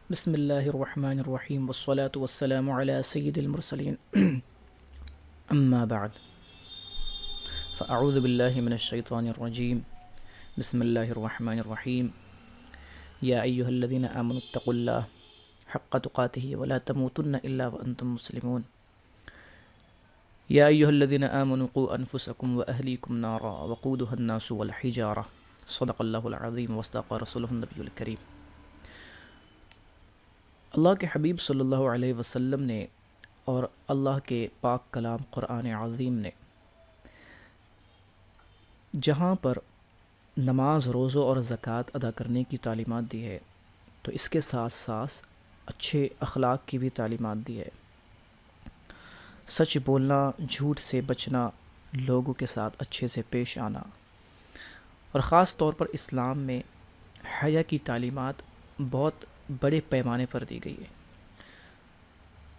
بسم اللہ الرحمن الرحیم والصلاة والسلام علی سید المرسلین اما بعد فاعوذ باللہ من الشیطان الرجیم بسم اللہ الرحمن الرحیم یا ایہا الذین آمنوا اتقوا اللہ حق تقاتہ ولا تموتن الا وانتم مسلمون یا ایہا الذین آمنوا قوا انفسکم واہلیکم نارا وقودها الناس والحجارہ صدق اللہ العظیم وصدق رسولہ النبی الکریم۔ اللہ کے حبیب صلی اللہ علیہ وسلم نے اور اللہ کے پاک کلام قرآن عظیم نے جہاں پر نماز، روزوں اور زکوٰۃ ادا کرنے کی تعلیمات دی ہے تو اس کے ساتھ ساتھ اچھے اخلاق کی بھی تعلیمات دی ہے۔ سچ بولنا، جھوٹ سے بچنا، لوگوں کے ساتھ اچھے سے پیش آنا، اور خاص طور پر اسلام میں حیا کی تعلیمات بہت بڑے پیمانے پر دی گئی ہے۔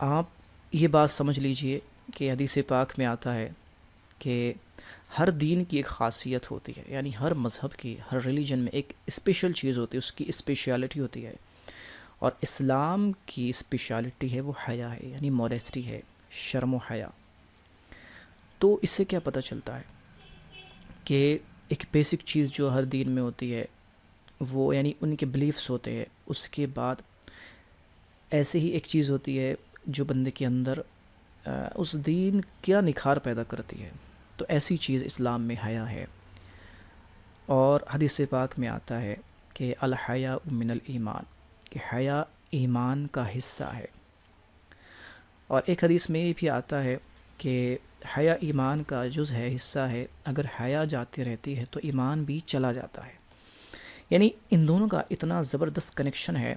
آپ یہ بات سمجھ لیجئے کہ حدیث پاک میں آتا ہے کہ ہر دین کی ایک خاصیت ہوتی ہے، یعنی ہر مذہب کی، ہر ریلیجن میں ایک اسپیشل چیز ہوتی ہے، اس کی اسپیشیالٹی ہوتی ہے، اور اسلام کی اسپیشیالٹی ہے وہ حیا ہے، یعنی موڈیسٹی ہے، شرم و حیا۔ تو اس سے کیا پتہ چلتا ہے کہ ایک بیسک چیز جو ہر دین میں ہوتی ہے وہ یعنی ان کے بلیفس ہوتے ہیں، اس کے بعد ایسے ہی ایک چیز ہوتی ہے جو بندے کے اندر اس دین کیا نکھار پیدا کرتی ہے، تو ایسی چیز اسلام میں حیا ہے۔ اور حدیث پاک میں آتا ہے کہ الحیاء من الایمان، کہ حیا ایمان کا حصہ ہے۔ اور ایک حدیث میں یہ بھی آتا ہے کہ حیا ایمان کا جز ہے، حصہ ہے، اگر حیا جاتی رہتی ہے تو ایمان بھی چلا جاتا ہے۔ یعنی ان دونوں کا اتنا زبردست کنیکشن ہے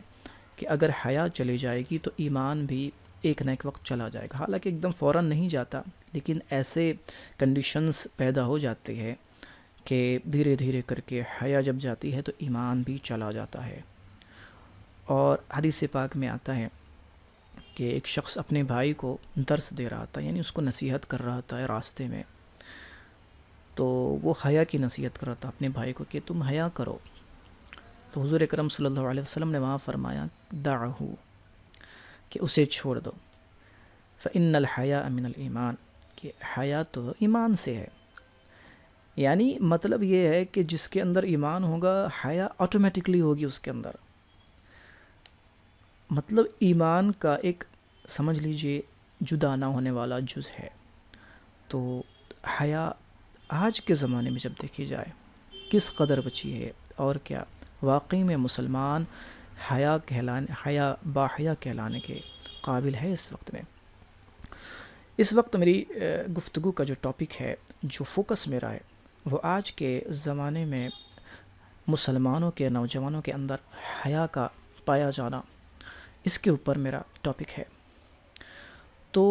کہ اگر حیا چلی جائے گی تو ایمان بھی ایک نہ ایک وقت چلا جائے گا، حالانکہ ایک دم فوراً نہیں جاتا، لیکن ایسے کنڈیشنز پیدا ہو جاتے ہیں کہ دھیرے دھیرے کر کے حیا جب جاتی ہے تو ایمان بھی چلا جاتا ہے۔ اور حدیث پاک میں آتا ہے کہ ایک شخص اپنے بھائی کو درس دے رہا تھا، یعنی اس کو نصیحت کر رہا تھا راستے میں، تو وہ حیا کی نصیحت کر رہا تھا اپنے بھائی کو کہ تم حیا کرو۔ تو حضور اکرم صلی اللہ علیہ وسلم نے وہاں فرمایا دعہ، کہ اسے چھوڑ دو، فإن الحیاء من الایمان، کہ حیا تو ایمان سے ہے۔ یعنی مطلب یہ ہے کہ جس کے اندر ایمان ہوگا حیا آٹومیٹکلی ہوگی اس کے اندر۔ مطلب ایمان کا ایک سمجھ لیجئے جدا نہ ہونے والا جز ہے۔ تو حیا آج کے زمانے میں جب دیکھی جائے کس قدر بچی ہے، اور کیا واقعی میں مسلمان حیا باحیا کہلانے کے قابل ہے اس وقت میں۔ اس وقت میری گفتگو کا جو ٹاپک ہے، جو فوکس میرا ہے، وہ آج کے زمانے میں مسلمانوں کے نوجوانوں کے اندر حیا کا پایا جانا، اس کے اوپر میرا ٹاپک ہے۔ تو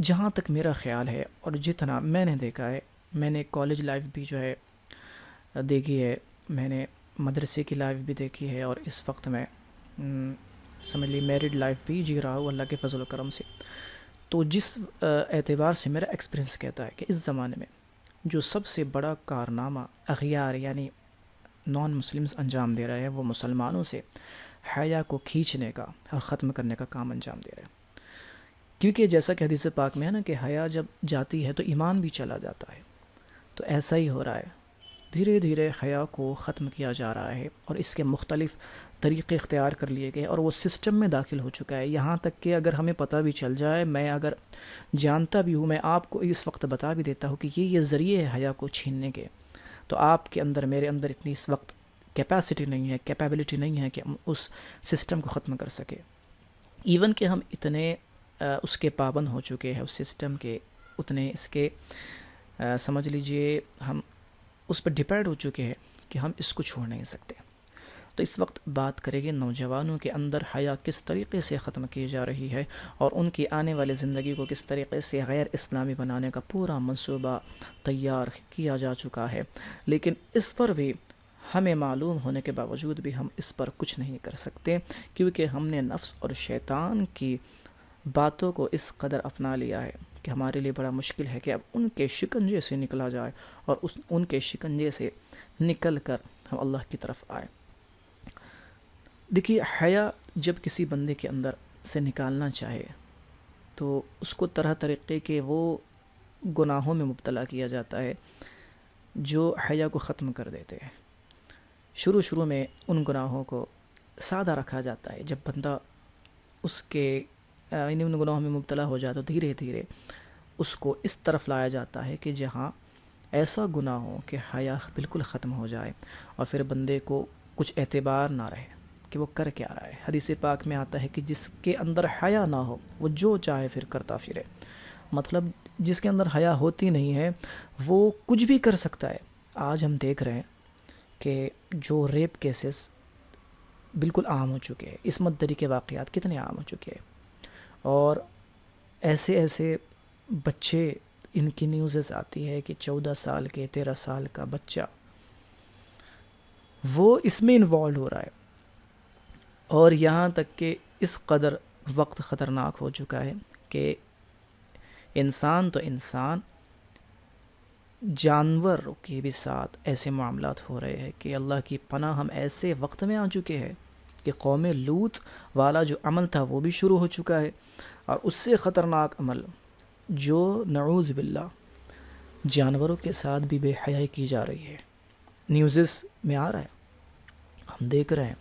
جہاں تک میرا خیال ہے اور جتنا میں نے دیکھا ہے، میں نے کالج لائف بھی جو ہے دیکھی ہے، میں نے مدرسے کی لائف بھی دیکھی ہے، اور اس وقت میں سمجھ لی میرڈ لائف بھی جی رہا ہوں اللہ کے فضل و کرم سے۔ تو جس اعتبار سے میرا ایکسپیرینس کہتا ہے کہ اس زمانے میں جو سب سے بڑا کارنامہ اغیار یعنی نان مسلمز انجام دے رہے ہیں، وہ مسلمانوں سے حیا کو کھینچنے کا اور ختم کرنے کا کام انجام دے رہے ہیں۔ کیونکہ جیسا کہ حدیث پاک میں ہے نا کہ حیا جب جاتی ہے تو ایمان بھی چلا جاتا ہے، تو ایسا ہی ہو رہا ہے، دھیرے دھیرے حیا کو ختم کیا جا رہا ہے، اور اس کے مختلف طریقے اختیار کر لیے گئے، اور وہ سسٹم میں داخل ہو چکا ہے، یہاں تک کہ اگر ہمیں پتہ بھی چل جائے، میں اگر جانتا بھی ہوں، میں آپ کو اس وقت بتا بھی دیتا ہوں کہ یہ ذریعے ہے حیا کو چھیننے کے، تو آپ کے اندر میرے اندر اتنی اس وقت کیپیسٹی نہیں ہے، کیپیبلٹی نہیں ہے کہ ہم اس سسٹم کو ختم کر سکے۔ ایون کہ ہم اتنے اس کے پابند ہو چکے ہیں اس سسٹم کے، اتنے اس کے سمجھ لیجئے ہم اس پر ڈپینڈ ہو چکے ہیں کہ ہم اس کو چھوڑ نہیں سکتے۔ تو اس وقت بات کریں گے نوجوانوں کے اندر حیا کس طریقے سے ختم کی جا رہی ہے، اور ان کی آنے والی زندگی کو کس طریقے سے غیر اسلامی بنانے کا پورا منصوبہ تیار کیا جا چکا ہے، لیکن اس پر بھی ہمیں معلوم ہونے کے باوجود بھی ہم اس پر کچھ نہیں کر سکتے، کیونکہ ہم نے نفس اور شیطان کی باتوں کو اس قدر اپنا لیا ہے کہ ہمارے لیے بڑا مشکل ہے کہ اب ان کے شکنجے سے نکلا جائے، اور ان کے شکنجے سے نکل کر ہم اللہ کی طرف آئے۔ دیکھیے حیا جب کسی بندے کے اندر سے نکالنا چاہے تو اس کو طرح طریقے کے وہ گناہوں میں مبتلا کیا جاتا ہے جو حیا کو ختم کر دیتے ہیں۔ شروع میں ان گناہوں کو سادہ رکھا جاتا ہے، جب بندہ اس کے ان گناہوں میں مبتلا ہو جاتا ہے تو دھیرے دھیرے اس کو اس طرف لایا جاتا ہے کہ جہاں ایسا گناہ ہو کہ حیا بالکل ختم ہو جائے اور پھر بندے کو کچھ اعتبار نہ رہے کہ وہ کر کیا رہا ہے۔ حدیث پاک میں آتا ہے کہ جس کے اندر حیا نہ ہو وہ جو چاہے پھر کرتا پھرے، مطلب جس کے اندر حیا ہوتی نہیں ہے وہ کچھ بھی کر سکتا ہے۔ آج ہم دیکھ رہے ہیں کہ جو ریپ کیسز بالکل عام ہو چکے ہیں، عصمت دری کے واقعات کتنے عام ہو چکے ہیں، اور ایسے بچے، ان کی نیوزز آتی ہے کہ 14 سال کے 13 سال کا بچہ وہ اس میں انوالو ہو رہا ہے، اور یہاں تک کہ اس قدر وقت خطرناک ہو چکا ہے کہ انسان تو انسان، جانوروں کے بھی ساتھ ایسے معاملات ہو رہے ہیں کہ اللہ کی پناہ، ہم ایسے وقت میں آ چکے ہیں کہ قوم لوط والا جو عمل تھا وہ بھی شروع ہو چکا ہے، اور اس سے خطرناک عمل جو نعوذ باللہ جانوروں کے ساتھ بھی بے حیائی کی جا رہی ہے، نیوزز میں آ رہا ہے، ہم دیکھ رہے ہیں۔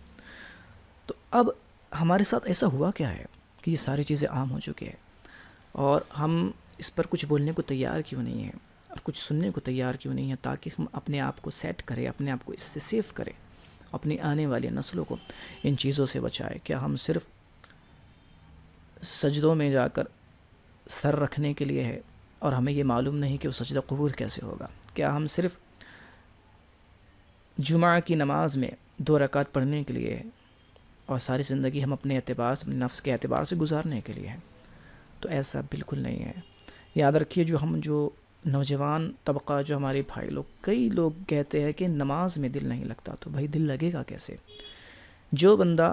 تو اب ہمارے ساتھ ایسا ہوا کیا ہے کہ یہ ساری چیزیں عام ہو چکی ہیں، اور ہم اس پر کچھ بولنے کو تیار کیوں نہیں ہیں اور کچھ سننے کو تیار کیوں نہیں ہیں، تاکہ ہم اپنے آپ کو سیٹ کریں، اپنے آپ کو اس سے سیف کریں، اپنی آنے والی نسلوں کو ان چیزوں سے بچائے۔ کیا ہم صرف سجدوں میں جا کر سر رکھنے کے لیے ہے اور ہمیں یہ معلوم نہیں کہ وہ سجدہ قبول کیسے ہوگا؟ کیا ہم صرف جمعہ کی نماز میں 2 رکعت پڑھنے کے لیے ہے اور ساری زندگی ہم اپنے اعتبار سے، اپنے نفس کے اعتبار سے گزارنے کے لیے ہے؟ تو ایسا بالکل نہیں ہے۔ یاد رکھیے، جو نوجوان طبقہ، جو ہمارے بھائی لوگ، کئی لوگ کہتے ہیں کہ نماز میں دل نہیں لگتا، تو بھائی دل لگے گا کیسے؟ جو بندہ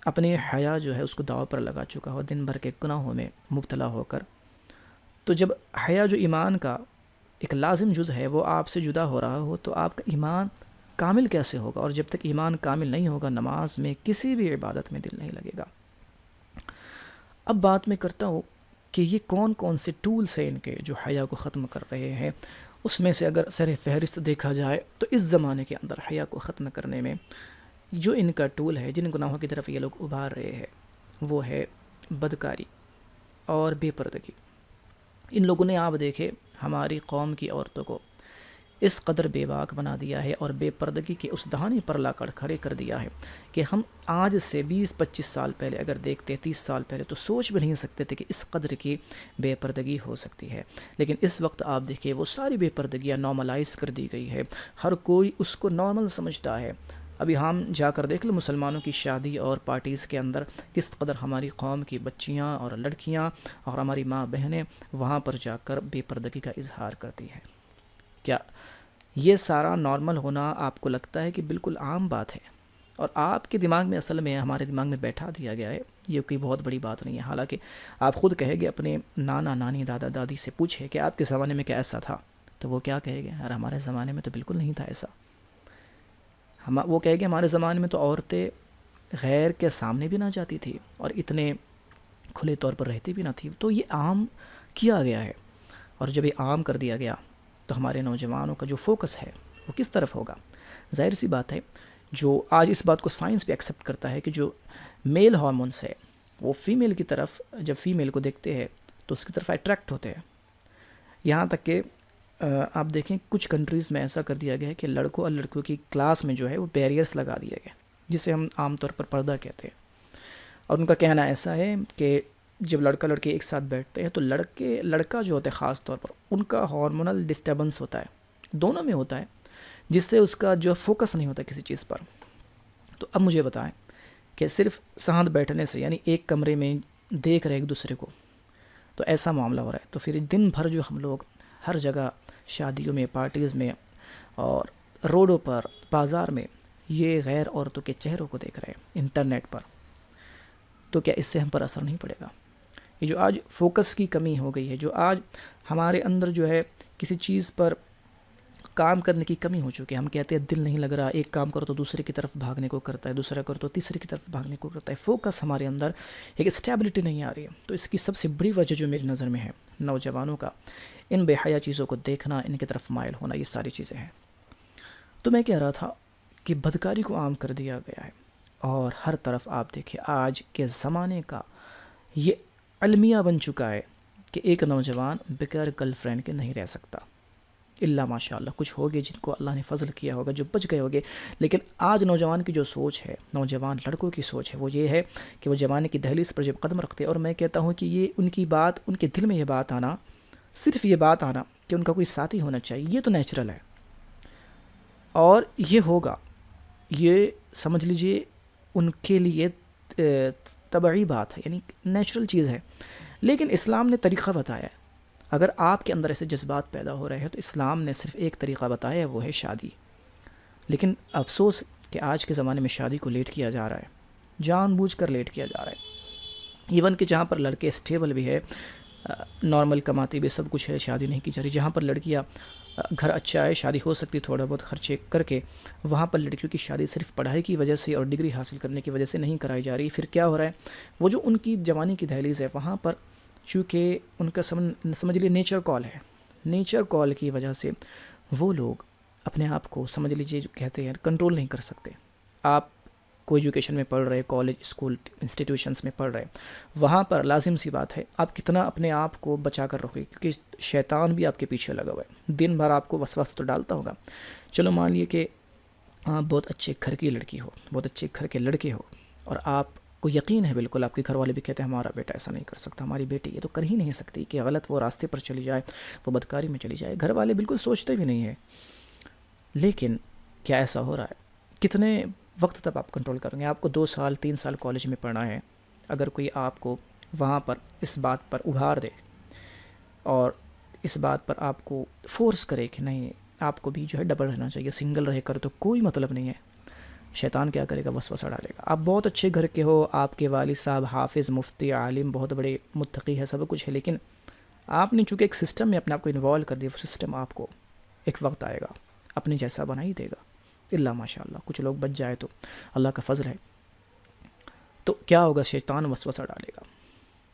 اپنی حیا جو ہے اس کو داؤ پر لگا چکا ہو دن بھر کے گناہوں میں مبتلا ہو کر، تو جب حیا جو ایمان کا ایک لازم جز ہے وہ آپ سے جدا ہو رہا ہو تو آپ کا ایمان کامل کیسے ہوگا؟ اور جب تک ایمان کامل نہیں ہوگا، نماز میں، کسی بھی عبادت میں دل نہیں لگے گا۔ اب بات میں کرتا ہوں کہ یہ کون سے ٹولز ہیں ان کے جو حیا کو ختم کر رہے ہیں۔ اس میں سے اگر سر فہرست دیکھا جائے تو اس زمانے کے اندر حیا کو ختم کرنے میں جو ان کا ٹول ہے، جن گناہوں کی طرف یہ لوگ ابھار رہے ہیں، وہ ہے بدکاری اور بے پردگی۔ ان لوگوں نے، آپ دیکھے، ہماری قوم کی عورتوں کو اس قدر بے باک بنا دیا ہے اور بے پردگی کے اس دہانے پر لا کر کھڑے کر دیا ہے کہ ہم آج سے 20-25 سال پہلے اگر دیکھتے، 30 سال پہلے، تو سوچ بھی نہیں سکتے تھے کہ اس قدر کی بے پردگی ہو سکتی ہے۔ لیکن اس وقت آپ دیکھیں وہ ساری بے پردگیاں نارملائز کر دی گئی ہے، ہر کوئی اس کو نارمل سمجھتا ہے۔ ابھی ہم جا کر دیکھ لیں مسلمانوں کی شادی اور پارٹیز کے اندر کس قدر ہماری قوم کی بچیاں اور لڑکیاں اور ہماری ماں بہنیں وہاں پر جا کر بے پردگی کا اظہار کرتی ہے۔ کیا یہ سارا نارمل ہونا آپ کو لگتا ہے کہ بالکل عام بات ہے، اور آپ کے دماغ میں، اصل میں ہمارے دماغ میں بیٹھا دیا گیا ہے یہ کوئی بہت بڑی بات نہیں ہے؟ حالانکہ آپ خود کہیں گے، اپنے نانا نانی دادا دادی سے پوچھے کہ آپ کے زمانے میں کیا ایسا تھا، تو وہ کیا کہے گے؟ یار ہمارے زمانے میں تو بالکل نہیں تھا ایسا۔ وہ کہے گے ہمارے زمانے میں تو عورتیں غیر کے سامنے بھی نہ جاتی تھی اور اتنے کھلے طور پر رہتی بھی نہ تھی۔ تو یہ عام کیا گیا ہے، اور جب یہ عام کر دیا گیا تو ہمارے نوجوانوں کا جو فوکس ہے وہ کس طرف ہوگا؟ ظاہر سی بات ہے، جو آج اس بات کو سائنس بھی ایکسیپٹ کرتا ہے کہ جو میل ہارمونس ہے وہ فیمیل کی طرف، جب فیمیل کو دیکھتے ہیں تو اس کی طرف اٹریکٹ ہوتے ہیں۔ یہاں تک کہ آپ دیکھیں کچھ کنٹریز میں ایسا کر دیا گیا ہے کہ لڑکوں اور لڑکیوں کی کلاس میں جو ہے وہ بیریئرس لگا دیے گئے، جسے ہم عام طور پر پردہ کہتے ہیں۔ اور ان کا کہنا ایسا ہے کہ جب لڑکا لڑکی ایک ساتھ بیٹھتے ہیں تو لڑکا جو ہوتا ہے خاص طور پر، ان کا ہارمونل ڈسٹربنس ہوتا ہے، دونوں میں ہوتا ہے، جس سے اس کا جو فوکس نہیں ہوتا کسی چیز پر۔ تو اب مجھے بتائیں کہ صرف ساتھ بیٹھنے سے، یعنی ایک کمرے میں دیکھ رہے ایک دوسرے کو، تو ایسا معاملہ ہو رہا ہے، تو پھر دن بھر جو ہم لوگ ہر جگہ شادیوں میں، پارٹیز میں اور روڈوں پر، بازار میں یہ غیر عورتوں کے چہروں کو دیکھ رہے ہیں انٹرنیٹ پر، تو کیا اس سے ہم پر اثر نہیں پڑے گا؟ یہ جو آج فوکس کی کمی ہو گئی ہے، جو آج ہمارے اندر جو ہے کسی چیز پر کام کرنے کی کمی ہو چکی ہے. ہم کہتے ہیں دل نہیں لگ رہا, ایک کام کرو تو دوسرے کی طرف بھاگنے کو کرتا ہے, دوسرا کرو تو تیسرے کی طرف بھاگنے کو کرتا ہے. فوکس ہمارے اندر ایک اسٹیبلٹی نہیں آ رہی ہے. تو اس کی سب سے بڑی وجہ جو میری نظر میں ہے نوجوانوں کا ان بے حیا چیزوں کو دیکھنا, ان کی طرف مائل ہونا, یہ ساری چیزیں ہیں. تو میں کہہ رہا تھا کہ بدکاری کو عام کر دیا گیا ہے, اور ہر طرف آپ دیکھیں آج کے زمانے کا یہ المیہ بن چکا ہے کہ ایک نوجوان بغیر گرل فرینڈ کے نہیں رہ سکتا. اللہ ماشاء اللہ کچھ ہوگے جن کو اللہ نے فضل کیا ہوگا, جو بچ گئے ہوگے. لیکن آج نوجوان کی جو سوچ ہے, نوجوان لڑکوں کی سوچ ہے, وہ یہ ہے کہ وہ جوانی کی دہلیز پر جب قدم رکھتے ہیں, اور میں کہتا ہوں کہ یہ ان کی بات, ان کے دل میں یہ بات آنا, صرف یہ بات آنا کہ ان کا کوئی ساتھی ہونا چاہیے, یہ تو نیچرل ہے اور یہ ہوگا, یہ سمجھ لیجئے ان کے لیے طبعی بات ہے, یعنی نیچرل چیز ہے. لیکن اسلام نے طریقہ بتایا ہے. اگر آپ کے اندر ایسے جذبات پیدا ہو رہے ہیں تو اسلام نے صرف ایک طریقہ بتایا ہے, وہ ہے شادی. لیکن افسوس کہ آج کے زمانے میں شادی کو لیٹ کیا جا رہا ہے, جان بوجھ کر لیٹ کیا جا رہا ہے. ایون کہ جہاں پر لڑکے اسٹیبل بھی ہے, نارمل کماتی بھی سب کچھ ہے, شادی نہیں کی جا رہی. جہاں پر لڑکیاں گھر اچھا ہے, شادی ہو سکتی تھوڑا بہت خرچے کر کے, وہاں پر لڑکیوں کی شادی صرف پڑھائی کی وجہ سے اور ڈگری حاصل کرنے کی وجہ سے نہیں کرائی جا رہی. پھر کیا ہو رہا ہے, وہ جو ان کی جوانی کی دہلیز ہے وہاں پر چونکہ ان کا سمجھ لیجیے نیچر کال ہے, نیچر کال کی وجہ سے وہ لوگ اپنے آپ کو سمجھ لیجیے کہتے ہیں کنٹرول نہیں کر سکتے. آپ کوئی ایجوکیشن میں پڑھ رہے, کالج اسکول انسٹیٹیوشنس میں پڑھ رہے, وہاں پر لازم سی بات ہے آپ کتنا اپنے آپ کو بچا کر رکھو گے, کیونکہ شیطان بھی آپ کے پیچھے لگا ہوا ہے, دن بھر آپ کو وسوسہ تو ڈالتا ہوگا. چلو مان لیے کہ آپ بہت اچھے گھر کی لڑکی ہو, بہت اچھے گھر کے لڑکے ہو, اور آپ کو یقین ہے بالکل, آپ کے گھر والے بھی کہتے ہیں ہمارا بیٹا ایسا نہیں کر سکتا, ہماری بیٹی یہ تو کر ہی نہیں سکتی کہ غلط وہ راستے پر چلی جائے, وہ بدکاری میں چلی جائے. گھر والے بالکل سوچتے بھی نہیں ہیں. لیکن کیا ایسا ہو رہا ہے, کتنے وقت تک آپ کنٹرول کریں گے؟ آپ کو 2 سال 3 سال کالج میں پڑھنا ہے, اگر کوئی آپ کو وہاں پر اس بات پر ابھار دے اور اس بات پر آپ کو فورس کرے کہ نہیں آپ کو بھی جو ہے ڈبل رہنا چاہیے, سنگل رہ کر تو کوئی مطلب نہیں ہے, شیطان کیا کرے گا, وسوسہ ڈالے گا. آپ بہت اچھے گھر کے ہو, آپ کے والد صاحب حافظ, مفتی, عالم, بہت بڑے متقی ہے, سب کچھ ہے, لیکن آپ نے چونکہ ایک سسٹم میں اپنے آپ کو انوالو کر دیا, وہ سسٹم آپ کو ایک وقت آئے گا اپنے جیسا بنا ہی دے گا. اللہ ماشاء اللہ کچھ لوگ بچ جائے تو اللہ کا فضل ہے. تو کیا ہوگا, شیطان وسوسہ ڈالے گا,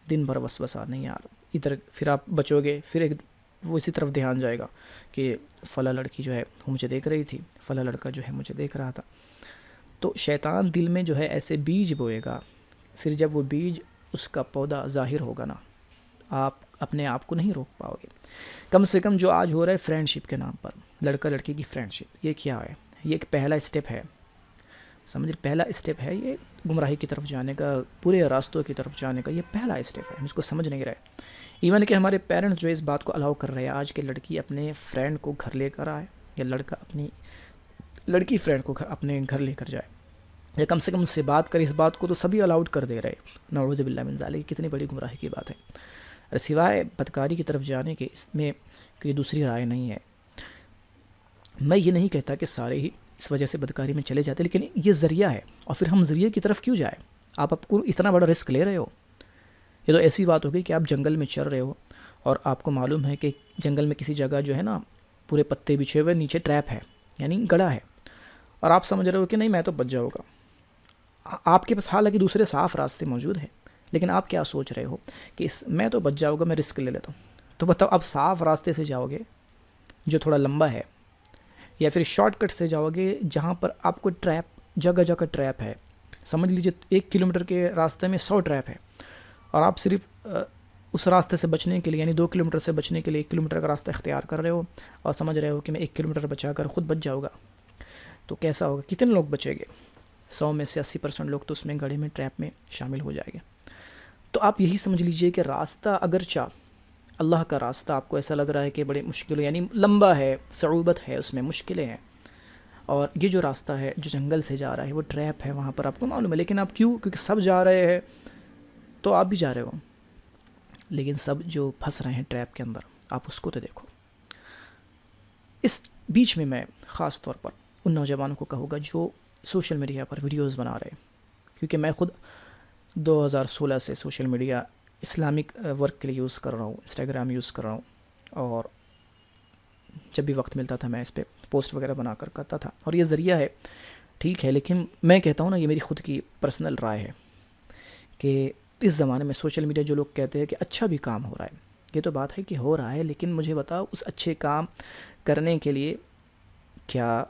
دن بھر وسوسہ, نہیں یار ادھر, پھر آپ بچو گے, پھر ایک وہ اسی طرف دھیان جائے گا کہ فلاں لڑکی جو ہے وہ مجھے دیکھ رہی تھی, فلاں لڑکا جو ہے مجھے دیکھ رہا تھا. تو شیطان دل میں جو ہے ایسے بیج بوئے گا, پھر جب وہ بیج اس کا پودا ظاہر ہوگا نا, آپ اپنے آپ کو نہیں روک پاؤ گے. کم سے کم جو آج ہو رہا ہے فرینڈ شپ کے نام پر, لڑکا لڑکی کی فرینڈ شپ, یہ کیا ہے, یہ ایک پہلا اسٹیپ ہے, سمجھ, پہلا اسٹیپ ہے یہ گمراہی کی طرف جانے کا, پورے راستوں کی طرف جانے کا, یہ پہلا اسٹیپ ہے. ہم اس کو سمجھ نہیں رہے. ایون کہ ہمارے پیرنٹس جو اس بات کو الاؤ کر رہے ہیں, آج کے لڑکی اپنے فرینڈ کو گھر لے کر آئے, یا لڑکا اپنی لڑکی فرینڈ کو اپنے گھر لے کر جائے, یا کم سے کم اس سے بات کرے, اس بات کو تو سبھی الاؤڈ کر دے رہے. نعوذ باللہ من ذالک, کتنی بڑی گمراہی کی بات ہے. سوائے بدکاری کی طرف جانے کے اس میں کوئی دوسری رائے نہیں ہے. میں یہ نہیں کہتا کہ سارے ہی اس وجہ سے بدکاری میں چلے جاتے, لیکن یہ ذریعہ ہے, اور پھر ہم ذریعے کی طرف کیوں جائیں؟ آپ کو اتنا بڑا رسک لے رہے ہو. یہ تو ایسی بات ہوگی کہ آپ جنگل میں چل رہے ہو, اور آپ کو معلوم ہے کہ جنگل میں کسی جگہ جو ہے نا پورے پتے بچھے ہوئے, نیچے ٹریپ ہے, یعنی گڑھا ہے, اور آپ سمجھ رہے ہو کہ نہیں میں تو بچ جاؤں گا. آپ کے پاس حالانکہ دوسرے صاف راستے موجود ہیں, لیکن آپ کیا سوچ رہے ہو کہ میں تو بچ جاؤں گا, میں رسک لے لیتا ہوں. تو بتاؤ آپ صاف راستے سے جاؤ گے جو تھوڑا لمبا ہے, یا پھر شارٹ کٹ سے جاؤ گے جہاں پر آپ کو ٹریپ, جگہ جگہ ٹریپ ہے, سمجھ لیجیے 1 کلومیٹر کے راستے میں 100 ٹریپ ہے, اور آپ صرف اس راستے سے بچنے کے لیے, یعنی 2 کلومیٹر سے بچنے کے لیے 1 کلومیٹر کا راستہ اختیار کر رہے ہو, اور سمجھ رہے ہو کہ میں 1 کلومیٹر بچا کر خود بچ جاؤں گا. تو کیسا ہوگا, کتنے لوگ بچیں گے؟ 100 میں سے 80% لوگ تو اس میں گڑھے میں, ٹریپ میں شامل ہو جائیں گے. تو آپ یہی سمجھ لیجئے کہ راستہ اگرچہ اللہ کا راستہ آپ کو ایسا لگ رہا ہے کہ بڑے مشکل, یعنی لمبا ہے, صعوبت ہے اس میں, مشکلیں ہیں, اور یہ جو راستہ ہے جو جنگل سے جا رہا ہے وہ ٹریپ ہے, وہاں پر آپ کو معلوم ہے, لیکن آپ کیوں, کیونکہ سب جا رہے ہیں تو آپ بھی جا رہے ہو, لیکن سب جو پھنس رہے ہیں ٹریپ کے اندر, آپ اس کو تو دیکھو. اس بیچ میں میں خاص طور پر ان نوجوانوں کو کہوں گا جو سوشل میڈیا پر ویڈیوز بنا رہے ہیں, کیونکہ میں خود 2016 سے سوشل میڈیا اسلامک ورک کے لیے یوز کر رہا ہوں, انسٹاگرام یوز کر رہا ہوں, اور جب بھی وقت ملتا تھا میں اس پہ پوسٹ وغیرہ بنا کر کرتا تھا. اور یہ ذریعہ ہے ٹھیک ہے, لیکن میں کہتا ہوں نا, یہ میری خود کی پرسنل رائے ہے کہ اس زمانے میں سوشل میڈیا جو لوگ کہتے ہیں کہ اچھا بھی کام ہو رہا ہے, یہ تو بات ہے کہ ہو رہا ہے, لیکن مجھے بتاؤ اس اچھے کام کرنے کے لیے کیا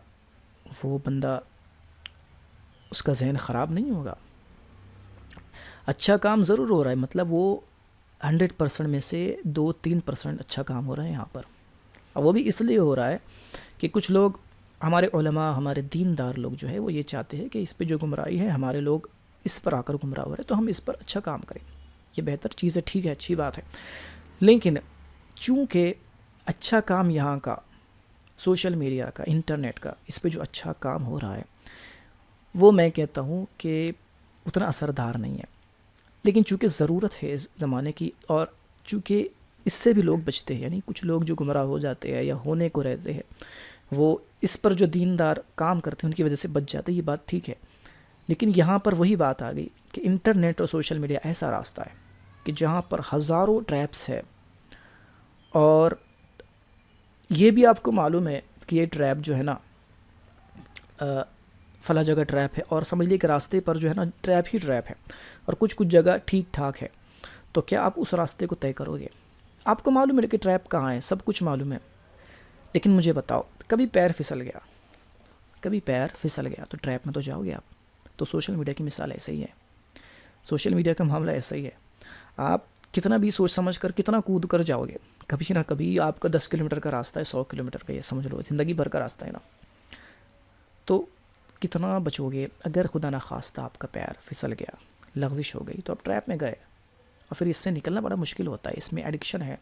وہ بندہ, اس کا ذہن خراب نہیں ہوگا؟ اچھا کام ضرور ہو رہا ہے, مطلب وہ 100% میں سے 2-3% اچھا کام ہو رہا ہے یہاں پر. اور وہ بھی اس لیے ہو رہا ہے کہ کچھ لوگ, ہمارے علماء, ہمارے دیندار لوگ جو ہے وہ یہ چاہتے ہیں کہ اس پہ جو گمراہی ہے ہمارے لوگ اس پر آ کر گمراہ ہو رہے ہیں, تو ہم اس پر اچھا کام کریں. یہ بہتر چیز ہے, ٹھیک ہے, اچھی بات ہے. لیکن چونکہ اچھا کام یہاں کا سوشل میڈیا کا, انٹرنیٹ کا, اس پہ جو اچھا کام ہو رہا ہے وہ میں کہتا ہوں کہ اتنا اثردار نہیں ہے. لیکن چونکہ ضرورت ہے اس زمانے کی, اور چونکہ اس سے بھی لوگ بچتے ہیں, یعنی کچھ لوگ جو گمراہ ہو جاتے ہیں یا ہونے کو رہتے ہیں وہ اس پر جو دیندار کام کرتے ہیں ان کی وجہ سے بچ جاتے ہیں, یہ بات ٹھیک ہے. لیکن یہاں پر وہی بات آ گئی کہ انٹرنیٹ اور سوشل میڈیا ایسا راستہ ہے کہ جہاں پر ہزاروں ٹریپس ہے, اور یہ بھی آپ کو معلوم ہے کہ یہ ٹریپ جو ہے نا فلاں جگہ ٹریپ ہے, اور سمجھ لیے کہ راستے پر جو ہے نا ٹریپ ہی ٹریپ ہے, اور کچھ جگہ ٹھیک ٹھاک ہے. تو کیا آپ اس راستے کو طے کرو گے؟ آپ کو معلوم ہے کہ ٹریپ کہاں ہے, سب کچھ معلوم ہے, لیکن مجھے بتاؤ کبھی پیر پھسل گیا تو ٹریپ میں تو جاؤ گے آپ. تو سوشل میڈیا کی مثال ایسے ہی ہے, سوشل میڈیا کا معاملہ ایسا ہی ہے. آپ کتنا بھی سوچ سمجھ کر کتنا کود کر جاؤ گے, کبھی نہ کبھی آپ کا 10 کلومیٹر کا راستہ ہے, 100 کلومیٹر کا, یہ سمجھ لو زندگی بھر کا راستہ ہے نا. تو کتنا بچو گے؟ اگر خدا نخواستہ آپ کا پیر پھسل گیا, لغزش ہو گئی, تو آپ ٹریپ میں گئے, اور پھر اس سے نکلنا بڑا مشکل ہوتا ہے. اس میں ایڈکشن ہے.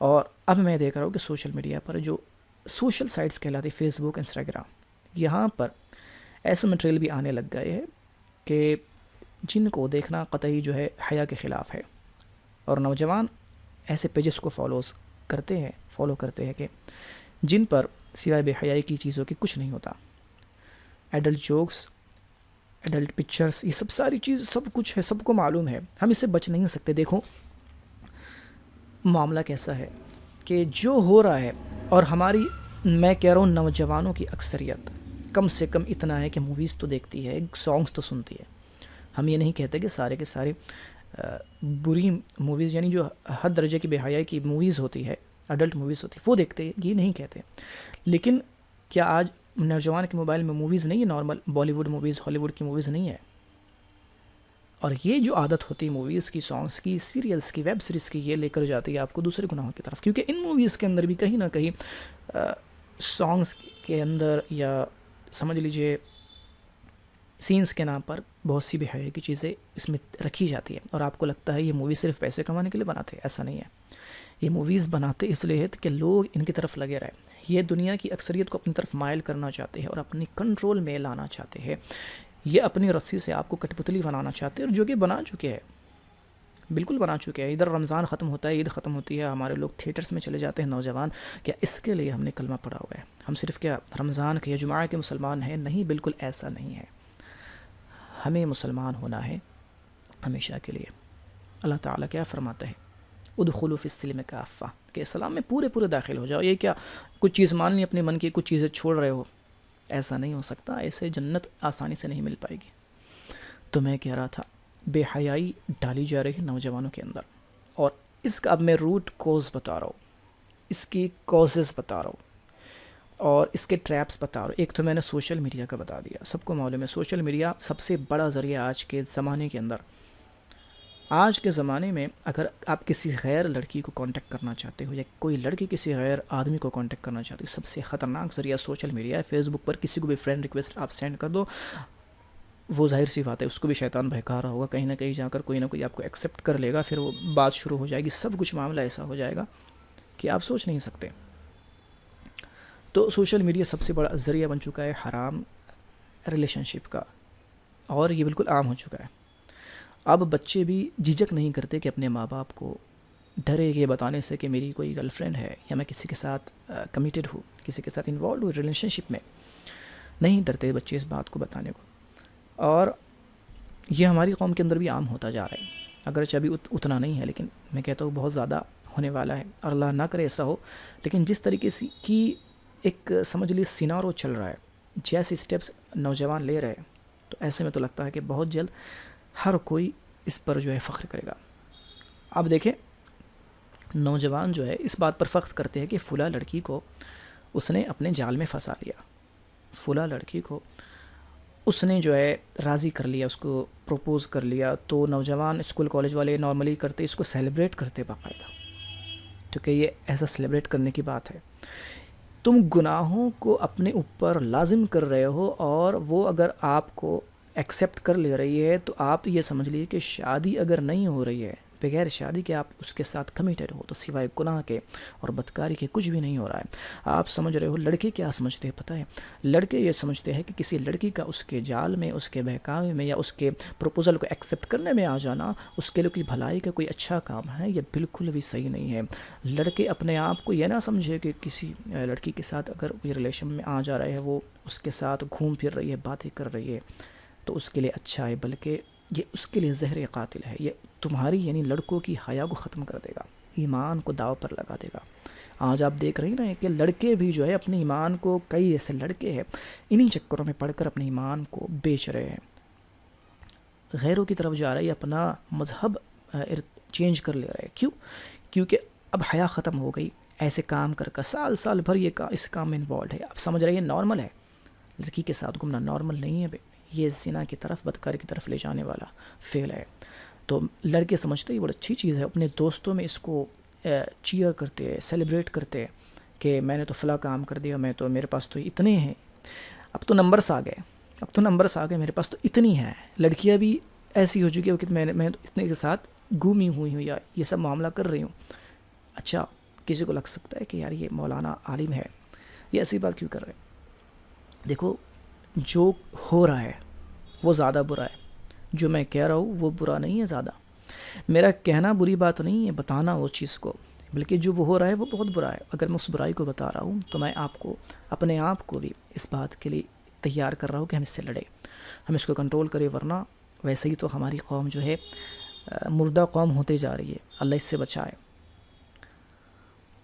اور اب میں دیکھ رہا ہوں کہ سوشل میڈیا پر جو سوشل سائٹس کہلاتی, فیس بک, انسٹاگرام, یہاں پر ایسے مٹیریل بھی آنے لگ گئے ہیں کہ جن کو دیکھنا قطعی جو ہے حیا کے خلاف ہے. اور نوجوان ایسے پیجز کو فالو کرتے ہیں کہ جن پر سوائے بے حیائی کی چیزوں کی کچھ نہیں ہوتا. ایڈلٹ جوکس, ایڈلٹ پکچرز, یہ سب ساری چیز سب کچھ ہے, سب کو معلوم ہے, ہم اس سے بچ نہیں سکتے. دیکھو معاملہ کیسا ہے کہ جو ہو رہا ہے, اور ہماری, میں کہہ رہا ہوں نوجوانوں کی اکثریت کم سے کم اتنا ہے کہ موویز تو دیکھتی ہے, سانگز تو سنتی ہے. ہم یہ نہیں کہتے کہ سارے کے سارے بری موویز, یعنی جو حد درجے کی بے حیائی کی موویز ہوتی ہے, ایڈلٹ موویز ہوتی ہے, وہ دیکھتے ہیں, یہ نہیں کہتے. لیکن کیا آج نوجوان کے موبائل میں موویز نہیں ہے نارمل, بالی ووڈ موویز, ہالی ووڈ کی موویز نہیں ہے؟ اور یہ جو عادت ہوتی ہے موویز کی, سانگز کی, سیریلز کی, ویب سیریز کی, یہ لے کر جاتی ہے آپ کو دوسرے گناہوں کی طرف. کیونکہ ان موویز کے اندر بھی کہیں نہ کہیں سانگز کے اندر, یا سمجھ لیجئے سینز کے نام پر بہت سی بے حیائی کی چیزیں اس میں رکھی جاتی ہے, اور آپ کو لگتا ہے یہ مووی صرف پیسے کمانے کے لیے بناتے ہیں. ایسا نہیں ہے. یہ موویز بناتے اس لیے ہے کہ لوگ ان کی طرف لگے رہیں. یہ دنیا کی اکثریت کو اپنی طرف مائل کرنا چاہتے ہیں اور اپنی کنٹرول میں لانا چاہتے ہیں. یہ اپنی رسی سے آپ کو کٹ پتلی بنانا چاہتے ہیں, اور جو کہ بنا چکے ہیں, بالکل بنا چکے ہیں. ادھر رمضان ختم ہوتا ہے, عید ختم ہوتی ہے, ہمارے لوگ تھیٹرز میں چلے جاتے ہیں نوجوان. کیا اس کے لیے ہم نے کلمہ پڑھا ہوا ہے؟ ہم صرف کیا رمضان کے یا جمعہ کے مسلمان ہیں؟ نہیں, بالکل ایسا نہیں ہے. ہمیں مسلمان ہونا ہے ہمیشہ کے لیے. اللہ تعالیٰ کیا فرماتا ہے؟ ادخلوا فی السلم کافہ, کہ اسلام میں پورے داخل ہو جاؤ. یہ کیا کچھ چیز مان لی اپنے من کی, کچھ چیزیں چھوڑ رہے ہو؟ ایسا نہیں ہو سکتا. ایسے جنت آسانی سے نہیں مل پائے گی. تو میں کہہ رہا تھا بے حیائی ڈالی جا رہی ہے نوجوانوں کے اندر, اور اس کا اب میں روٹ کوز بتا رہا ہوں, اس کی کوزز بتا رہا ہوں, اور اس کے ٹریپس بتا رہا ہوں. ایک تو میں نے سوشل میڈیا کا بتا دیا, سب کو معلوم ہے سوشل میڈیا سب سے بڑا ذریعہ آج کے زمانے کے اندر. آج کے زمانے میں اگر آپ کسی غیر لڑکی کو کانٹیکٹ کرنا چاہتے ہو, یا کوئی لڑکی کسی غیر آدمی کو کانٹیکٹ کرنا چاہتے ہو, سب سے خطرناک ذریعہ سوشل میڈیا ہے. فیس بک پر کسی کو بھی فرینڈ ریکویسٹ آپ سینڈ کر دو, وہ ظاہر سی بات ہے اس کو بھی شیطان بہکا رہا ہوگا, کہیں نہ کہیں جا کر کوئی نہ کوئی آپ کو ایکسیپٹ کر لے گا, پھر وہ بات شروع ہو جائے گی. سب کچھ معاملہ ایسا ہو جائے گا کہ آپ سوچ نہیں سکتے. تو سوشل میڈیا سب سے بڑا ذریعہ بن چکا ہے حرام ریلیشن شپ کا, اور یہ بالکل عام ہو چکا ہے. اب بچے بھی جھجک نہیں کرتے کہ اپنے ماں باپ کو ڈرے یہ بتانے سے کہ میری کوئی گرل فرینڈ ہے, یا میں کسی کے ساتھ کمیٹڈ ہوں, کسی کے ساتھ انوالوڈ ہوں ریلیشن شپ میں. نہیں ڈرتے بچے اس بات کو بتانے کو, اور یہ ہماری قوم کے اندر بھی عام ہوتا جا رہا ہے. اگرچہ ابھی اتنا نہیں ہے, لیکن میں کہتا ہوں بہت زیادہ ہونے والا ہے، اور اللہ نہ کرے ایسا ہو، لیکن جس طریقے سے کی ایک سمجھ لیے سینارو چل رہا ہے، جیسے اسٹیپس نوجوان لے رہے ہیں، تو ایسے میں تو لگتا ہے کہ بہت جلد ہر کوئی اس پر جو ہے فخر کرے گا۔ اب دیکھیں، نوجوان جو ہے اس بات پر فخر کرتے ہیں کہ فلاں لڑکی کو اس نے اپنے جال میں پھنسا لیا، فلاں لڑکی کو اس نے جو ہے راضی کر لیا، اس کو پروپوز کر لیا۔ تو نوجوان اسکول کالج والے نارملی کرتے، اس کو سیلیبریٹ کرتے باقاعدہ، کیونکہ یہ ایسا سیلیبریٹ کرنے کی بات ہے۔ تم گناہوں کو اپنے اوپر لازم کر رہے ہو، اور وہ اگر آپ کو ایکسیپٹ کر لے رہی ہے تو آپ یہ سمجھ لیے کہ شادی اگر نہیں ہو رہی ہے، بغیر شادی کے آپ اس کے ساتھ کمیٹڈ ہو، تو سوائے گناہ کے اور بدکاری کے کچھ بھی نہیں ہو رہا ہے۔ آپ سمجھ رہے ہو لڑکے کیا سمجھتے ہیں پتہ ہے؟ لڑکے یہ سمجھتے ہیں کہ کسی لڑکی کا اس کے جال میں، اس کے بہکاوے میں، یا اس کے پروپوزل کو ایکسیپٹ کرنے میں آ جانا اس کے لیے کوئی بھلائی کا کوئی اچھا کام ہے۔ یہ بالکل بھی صحیح نہیں ہے۔ لڑکے اپنے آپ کو یہ نہ سمجھے کہ کسی لڑکی کے ساتھ اگر کوئی ریلیشن میں آ جا رہے ہیں، وہ اس کے ساتھ گھوم پھر رہی ہے، باتیں کر رہی ہے، تو اس کے لیے اچھا ہے، بلکہ یہ اس کے لیے زہر قاتل ہے۔ یہ تمہاری یعنی لڑکوں کی حیا کو ختم کر دے گا، ایمان کو داؤ پر لگا دے گا۔ آج آپ دیکھ رہے ہیں کہ لڑکے بھی جو ہے اپنے ایمان کو، کئی ایسے لڑکے ہیں انہی چکروں میں پڑھ کر اپنے ایمان کو بیچ رہے ہیں، غیروں کی طرف جا رہے ہیں، اپنا مذہب چینج کر لے رہے ہیں۔ کیوں؟ کیونکہ اب حیا ختم ہو گئی، ایسے کام کر کر سال بھر یہ اس کام میں انوالوڈ ہے، اب سمجھ رہے ہیں نارمل ہے۔ لڑکی کے ساتھ گھومنا نارمل نہیں ہے، یہ زنا کی طرف، بدکاری کی طرف لے جانے والا فعل ہے۔ تو لڑکے سمجھتے یہ بڑی اچھی چیز ہے، اپنے دوستوں میں اس کو چیئر کرتے، سیلیبریٹ کرتے کہ میں نے تو فلاں کام کر دیا، میں تو، میرے پاس تو اتنے ہیں، اب تو نمبرس آ گئے، میرے پاس تو اتنی ہیں۔ لڑکیاں بھی ایسی ہو چکی ہے کہ میں تو اتنے کے ساتھ گھومی ہوئی ہوں، یا یہ سب معاملہ کر رہی ہوں۔ اچھا، کسی کو لگ سکتا ہے کہ یار یہ مولانا عالم ہے، یہ ایسی بات کیوں کر رہے ہیں؟ دیکھو، جو ہو رہا ہے وہ زیادہ برا ہے، جو میں کہہ رہا ہوں وہ برا نہیں ہے زیادہ۔ میرا کہنا بری بات نہیں ہے، بتانا وہ چیز کو، بلکہ جو وہ ہو رہا ہے وہ بہت برا ہے۔ اگر میں اس برائی کو بتا رہا ہوں تو میں آپ کو، اپنے آپ کو بھی اس بات کے لیے تیار کر رہا ہوں کہ ہم اس سے لڑیں، ہم اس کو کنٹرول کریں، ورنہ ویسے ہی تو ہماری قوم جو ہے مردہ قوم ہوتے جا رہی ہے، اللہ اس سے بچائے۔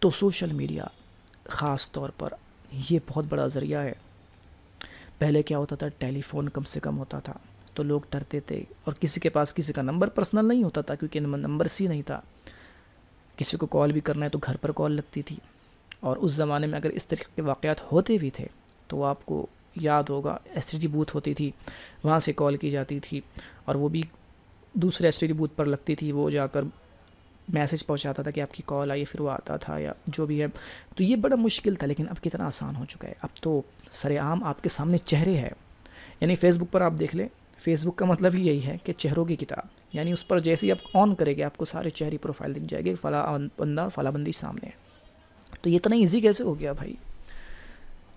تو سوشل میڈیا خاص طور پر یہ بہت بڑا ذریعہ ہے۔ پہلے کیا ہوتا تھا، ٹیلی فون کم سے کم ہوتا تھا، تو لوگ ڈرتے تھے، اور کسی کے پاس کسی کا نمبر پرسنل نہیں ہوتا تھا، کیونکہ نمبر سی نہیں تھا۔ کسی کو کال بھی کرنا ہے تو گھر پر کال لگتی تھی، اور اس زمانے میں اگر اس طریقے کے واقعات ہوتے بھی تھے تو آپ کو یاد ہوگا ایس ٹی ڈی بوتھ ہوتی تھی، وہاں سے کال کی جاتی تھی، اور وہ بھی دوسرے ایس ٹی ڈی بوتھ پر لگتی تھی، وہ جا کر میسج پہنچاتا تھا کہ آپ کی کال آئی، پھر وہ آتا تھا یا جو بھی ہے۔ تو یہ بڑا مشکل تھا، لیکن اب کتنا آسان ہو چکا ہے، اب تو سر عام آپ کے سامنے چہرے ہے۔ یعنی فیس بک پر آپ دیکھ لیں، فیس بک کا مطلب ہی یہی ہے کہ چہروں کی کتاب، یعنی اس پر جیسے ہی آپ آن کریں گے آپ کو سارے چہرے پروفائل دکھ جائے گی، فلاں بندہ فلاں بندی سامنے ہے۔ تو یہ اتنا ایزی کیسے ہو گیا بھائی،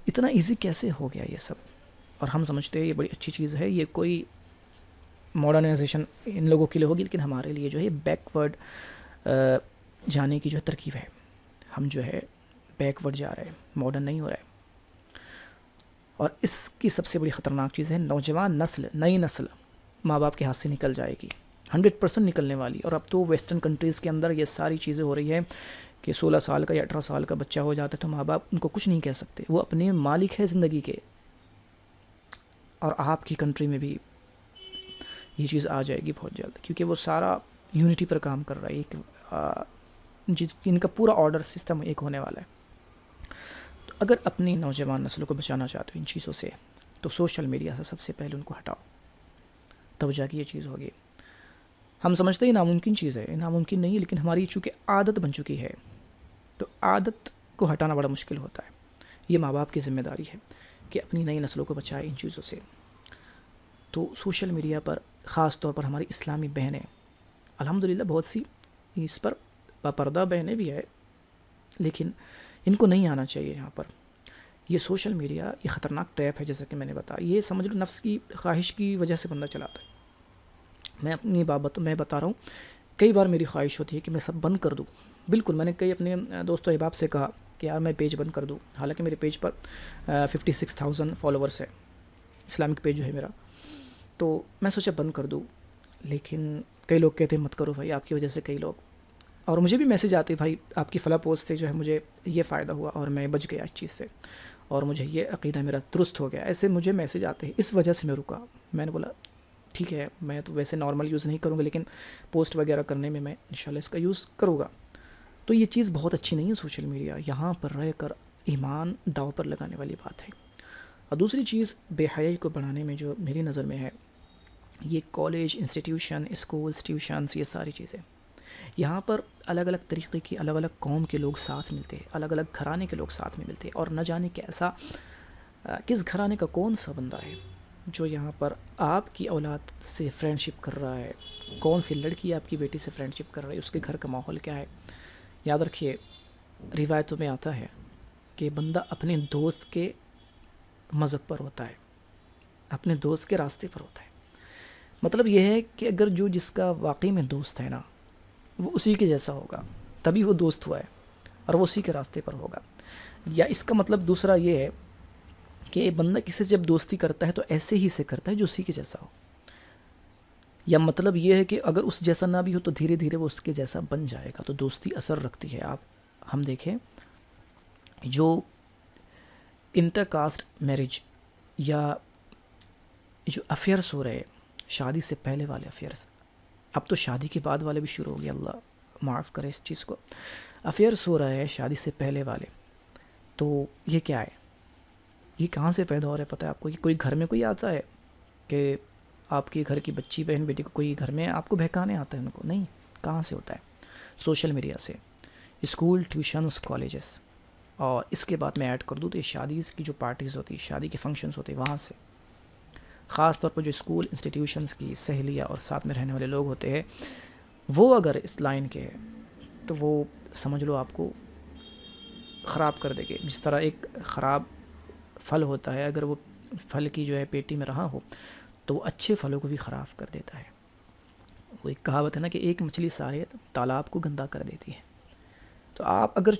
اتنا ایزی کیسے ہو گیا یہ سب؟ اور ہم سمجھتے ہیں یہ بڑی اچھی چیز ہے، یہ کوئی ماڈرنائزیشن ان لوگوں کے لیے ہوگی، لیکن ہمارے لیے جو ہے بیکورڈ جانے کی جو ترکیب ہے، ہم جو ہے بیکورڈ جا رہے ہیں، ماڈرن نہیں ہو رہا ہے۔ اور اس کی سب سے بڑی خطرناک چیز ہے نوجوان نسل، نئی نسل ماں باپ کے ہاتھ سے نکل جائے گی، 100% نکلنے والی۔ اور اب تو ویسٹرن کنٹریز کے اندر یہ ساری چیزیں ہو رہی ہے کہ 16 سال کا یا 18 سال کا بچہ ہو جاتا ہے تو ماں باپ ان کو کچھ نہیں کہہ سکتے، وہ اپنے مالک ہے زندگی کے۔ اور آپ کی کنٹری میں بھی یہ چیز آ جائے گی بہت جلد، کیونکہ وہ سارا یونٹی پر کام کر رہا ہے، ان کا پورا آرڈر سسٹم ایک ہونے والا ہے۔ تو اگر اپنی نوجوان نسل کو بچانا چاہتے ہو ان چیزوں سے، تو سوشل میڈیا سے سب سے پہلے ان کو ہٹاؤ، تب جا کے یہ چیز ہوگی۔ ہم سمجھتے ہیں ناممکن چیز ہے، ناممکن نہیں ہے، لیکن ہماری چونکہ عادت بن چکی ہے، تو عادت کو ہٹانا بڑا مشکل ہوتا ہے۔ یہ ماں باپ کی ذمہ داری ہے کہ اپنی نئی نسلوں کو بچائے ان چیزوں سے۔ تو سوشل میڈیا پر خاص طور پر ہماری اسلامی بہنیں، الحمدللہ بہت سی اس پر پردہ بہنیں بھی ہے، لیکن ان کو نہیں آنا چاہیے یہاں پر۔ یہ سوشل میڈیا یہ خطرناک ٹریپ ہے، جیسا کہ میں نے بتایا، یہ سمجھ لو نفس کی خواہش کی وجہ سے بندہ چلاتا ہے۔ میں اپنی بابت میں بتا رہا ہوں، کئی بار میری خواہش ہوتی ہے کہ میں سب بند کر دوں، بالکل، میں نے کئی اپنے دوست و احباب سے کہا کہ یار میں پیج بند کر دوں، حالانکہ میرے پیج پر 56,000 فالوورس ہے، اسلامک پیج جو ہے میرا، تو میں سوچا بند کر دوں، لیکن کئی لوگ کہتے ہیں مت کرو بھائی، آپ کی وجہ سے کئی لوگ اور مجھے بھی میسیج آتے بھائی آپ کی فلاں پوسٹ سے جو ہے مجھے یہ فائدہ ہوا اور میں بچ گیا اس چیز سے، اور مجھے یہ عقیدہ میرا درست ہو گیا، ایسے مجھے میسیج آتے ہیں، اس وجہ سے میں رکا۔ میں نے بولا ٹھیک ہے، میں تو ویسے نارمل یوز نہیں کروں گا، لیکن پوسٹ وغیرہ کرنے میں انشاءاللہ اس کا یوز کروں گا۔ تو یہ چیز بہت اچھی نہیں ہے سوشل میڈیا، یہاں پر رہ کر ایمان داؤ پر لگانے والی بات ہے۔ اور دوسری چیز بے حیائی کو بڑھانے میں جو میری نظر میں ہے، یہ کالج، انسٹیٹیوشن، اسکولس، ٹیوشنس، یہ ساری چیزیں، یہاں پر الگ الگ طریقے کی الگ الگ قوم کے لوگ ساتھ ملتے ہیں، الگ الگ گھرانے کے لوگ ساتھ میں ملتے ہیں، اور نہ جانے کیسا کس گھرانے کا کون سا بندہ ہے جو یہاں پر آپ کی اولاد سے فرینڈ شپ کر رہا ہے، کون سی لڑکی آپ کی بیٹی سے فرینڈ شپ کر رہی ہے، اس کے گھر کا ماحول کیا ہے۔ یاد رکھیے روایتوں میں آتا ہے کہ بندہ اپنے دوست کے مذہب پر ہوتا ہے، اپنے دوست کے راستے پر ہوتا ہے۔ مطلب یہ ہے کہ اگر جو جس کا واقعی میں دوست ہے نا، وہ اسی کے جیسا ہوگا، تبھی وہ دوست ہوا ہے، اور وہ اسی کے راستے پر ہوگا۔ یا اس کا مطلب دوسرا یہ ہے کہ بندہ کسی سے جب دوستی کرتا ہے تو ایسے ہی سے کرتا ہے جو اسی کے جیسا ہو۔ یا مطلب یہ ہے کہ اگر اس جیسا نہ بھی ہو تو دھیرے دھیرے وہ اس کے جیسا بن جائے گا۔ تو دوستی اثر رکھتی ہے۔ ہم دیکھیں جو انٹر کاسٹ میرج یا جو افیئرس ہو رہے، شادی سے پہلے والے افیئرس، اب تو شادی کے بعد والے بھی شروع ہو گئے، اللہ معاف کرے اس چیز کو۔ افیئرس ہو رہا ہے شادی سے پہلے والے، تو یہ کیا ہے؟ یہ کہاں سے پیدا ہو رہا ہے پتہ ہے آپ کو؟ یہ کوئی گھر میں کوئی آتا ہے کہ آپ کے گھر کی بچی بہن بیٹی کو کوئی گھر میں آپ کو بہکانے آتا ہے؟ ان کو نہیں، کہاں سے ہوتا ہے؟ سوشل میڈیا سے، اسکول، ٹیوشنز، کالجز، اور اس کے بعد میں ایڈ کر دوں تو یہ شادیز کی جو پارٹیز ہوتی ہے، شادی کے فنکشنز ہوتے ہیں، وہاں سے۔ خاص طور پر جو اسکول انسٹیٹیوشنز کی سہیلیہ اور ساتھ میں رہنے والے لوگ ہوتے ہیں، وہ اگر اس لائن کے ہیں تو وہ سمجھ لو آپ کو خراب کر دے گے۔ جس طرح ایک خراب پھل ہوتا ہے، اگر وہ پھل کی جو ہے پیٹی میں رہا ہو تو وہ اچھے پھلوں کو بھی خراب کر دیتا ہے۔ وہ ایک کہاوت ہے نا کہ ایک مچھلی سارے تالاب کو گندا کر دیتی ہے۔ تو آپ اگر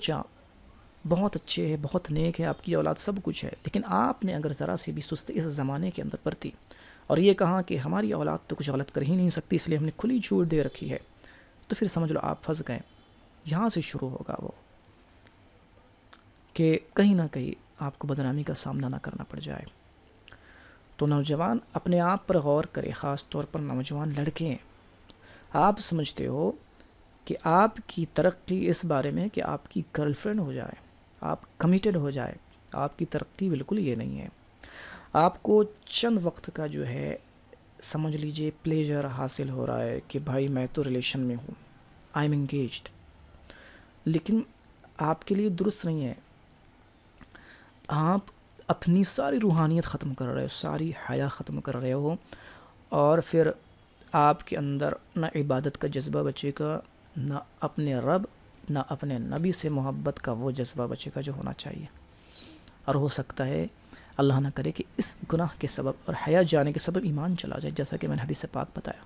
بہت اچھے ہیں، بہت نیک ہے، آپ کی اولاد سب کچھ ہے، لیکن آپ نے اگر ذرا سی بھی سستی اس زمانے کے اندر برتی اور یہ کہا کہ ہماری اولاد تو کچھ غلط کر ہی نہیں سکتی، اس لیے ہم نے کھلی چھوٹ دے رکھی ہے، تو پھر سمجھ لو آپ پھنس گئے۔ یہاں سے شروع ہوگا وہ کہ کہیں نہ کہیں آپ کو بدنامی کا سامنا نہ کرنا پڑ جائے۔ تو نوجوان اپنے آپ پر غور کرے، خاص طور پر نوجوان لڑکے۔ آپ سمجھتے ہو کہ آپ کی ترقی اس بارے میں کہ آپ کی گرل فرینڈ ہو جائے، آپ کمیٹڈ ہو جائے، آپ کی ترقی بالکل یہ نہیں ہے۔ آپ کو چند وقت کا جو ہے سمجھ لیجئے پلیجر حاصل ہو رہا ہے کہ بھائی میں تو ریلیشن میں ہوں، آئی ایم انگیجڈ، لیکن آپ کے لیے درست نہیں ہے۔ آپ اپنی ساری روحانیت ختم کر رہے ہو، ساری حیا ختم کر رہے ہو، اور پھر آپ کے اندر نہ عبادت کا جذبہ بچے گا، نہ اپنے رب، نہ اپنے نبی سے محبت کا وہ جذبہ بچے گا جو ہونا چاہیے۔ اور ہو سکتا ہے اللہ نہ کرے کہ اس گناہ کے سبب اور حیا جانے کے سبب ایمان چلا جائے، جیسا کہ میں نے حدیث پاک بتایا۔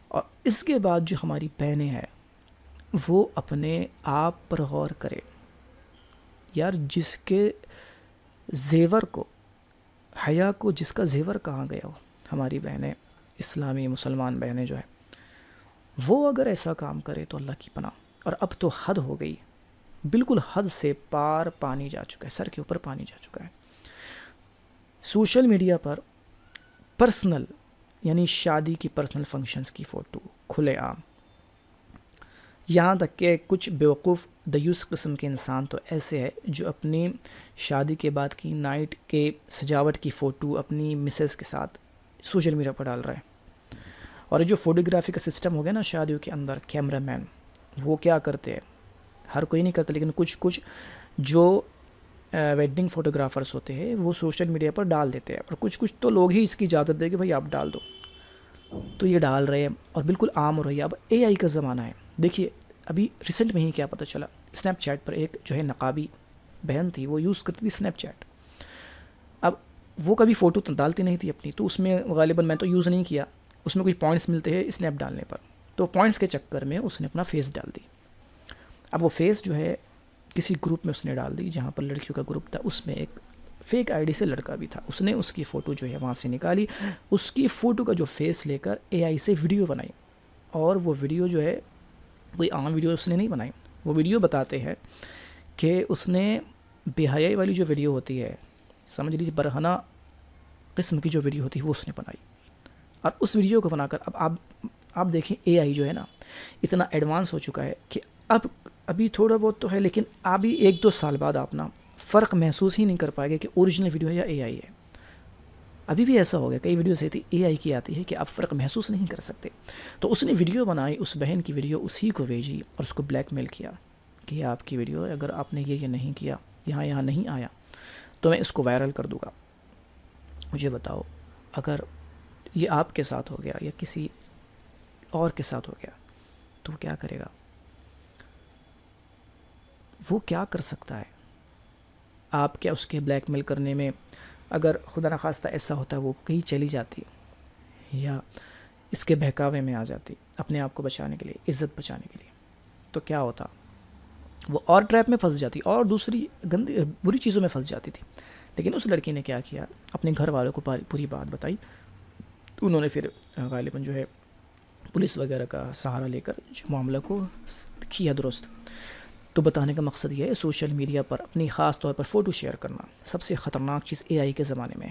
اور اس کے بعد جو ہماری بہنیں ہیں وہ اپنے آپ پر غور کرے۔ یار جس کے زیور کو، حیا کو جس کا زیور کہاں گیا ہو، ہماری بہنیں، اسلامی مسلمان بہنیں جو ہیں، وہ اگر ایسا کام کرے تو اللہ کی پناہ۔ اور اب تو حد ہو گئی، بالکل حد سے پار پانی جا چکا ہے، سر کے اوپر پانی جا چکا ہے۔ سوشل میڈیا پر پرسنل، یعنی شادی کی پرسنل فنکشنز کی فوٹو کھلے عام، یہاں تک کہ کچھ بیوقوف دیوس قسم کے انسان تو ایسے ہیں جو اپنی شادی کے بعد کی نائٹ کے سجاوٹ کی فوٹو اپنی مسز کے ساتھ سوشل میڈیا پر ڈال رہے ہیں۔ اور یہ جو فوٹوگرافی کا سسٹم ہو گیا نا شادیوں کے اندر، کیمرہ مین وہ کیا کرتے ہیں، ہر کوئی نہیں کرتا، لیکن کچھ جو ویڈنگ فوٹوگرافرز ہوتے ہیں وہ سوشل میڈیا پر ڈال دیتے ہیں، اور کچھ تو لوگ ہی اس کی اجازت دے کہ بھائی آپ ڈال دو، تو یہ ڈال رہے ہیں اور بالکل عام ہو رہی ہے۔ اب اے آئی کا زمانہ ہے۔ دیکھیے ابھی ریسنٹ میں ہی کیا پتہ چلا، اسنیپ چیٹ پر ایک جو ہے نقابی بہن تھی، وہ یوز کرتی تھی اسنیپ چیٹ۔ اب وہ کبھی فوٹو ڈالتی نہیں تھی اپنی، تو اس میں غالباً میں تو یوز نہیں کیا، اس میں کوئی پوائنٹس ملتے ہیں اسنیپ ڈالنے پر، تو پوائنٹس کے چکر میں اس نے اپنا فیس ڈال دی۔ اب وہ فیس جو ہے کسی گروپ میں اس نے ڈال دی جہاں پر لڑکیوں کا گروپ تھا، اس میں ایک فیک آئی ڈی سے لڑکا بھی تھا، اس نے اس کی فوٹو جو ہے وہاں سے نکالی، اس کی فوٹو کا جو فیس لے کر اے آئی سے ویڈیو بنائی، اور وہ ویڈیو جو ہے کوئی عام ویڈیو اس نے نہیں بنائی. وہ ویڈیو بتاتے ہیں کہ اس نے بے حیائی والی جو ویڈیو ہوتی ہے، سمجھ لیجیے برہنہ قسم کی جو ویڈیو ہوتی ہے، وہ اس نے بنائی. اور اس ویڈیو کو بنا کر اب آپ دیکھیں اے آئی جو ہے نا اتنا ایڈوانس ہو چکا ہے کہ ابھی تھوڑا بہت تو ہے، لیکن ابھی 1-2 سال بعد آپ نا فرق محسوس ہی نہیں کر پائے گا کہ اوریجنل ویڈیو ہے یا اے آئی ہے. ابھی بھی ایسا ہو گیا، کئی ویڈیوز ایسی اے آئی کی آتی ہے کہ آپ فرق محسوس نہیں کر سکتے. تو اس نے ویڈیو بنائی، اس بہن کی ویڈیو اسی کو بھیجی اور اس کو بلیک میل کیا کہ یہ آپ کی ویڈیو ہے، اگر آپ نے یہ نہیں کیا، یہاں نہیں آیا تو میں اس کو وائرل کر دوں گا. مجھے بتاؤ اگر یہ آپ کے ساتھ ہو گیا یا کسی اور کے ساتھ ہو گیا تو وہ کیا کرے گا؟ وہ کیا کر سکتا ہے؟ آپ کیا اس کے بلیک میل کرنے میں، اگر خدا نخواستہ ایسا ہوتا ہے وہ کہیں چلی جاتی یا اس کے بہکاوے میں آ جاتی اپنے آپ کو بچانے کے لیے، عزت بچانے کے لیے، تو کیا ہوتا؟ وہ اور ٹریپ میں پھنس جاتی اور دوسری گندی بری چیزوں میں پھنس جاتی تھی. لیکن اس لڑکی نے کیا کیا، اپنے گھر والوں کو پوری بات بتائی. انہوں نے پھر غالباً جو ہے پولیس وغیرہ کا سہارا لے کر جو معاملہ کو کیا درست. تو بتانے کا مقصد یہ ہے، سوشل میڈیا پر اپنی خاص طور پر فوٹو شیئر کرنا سب سے خطرناک چیز اے آئی کے زمانے میں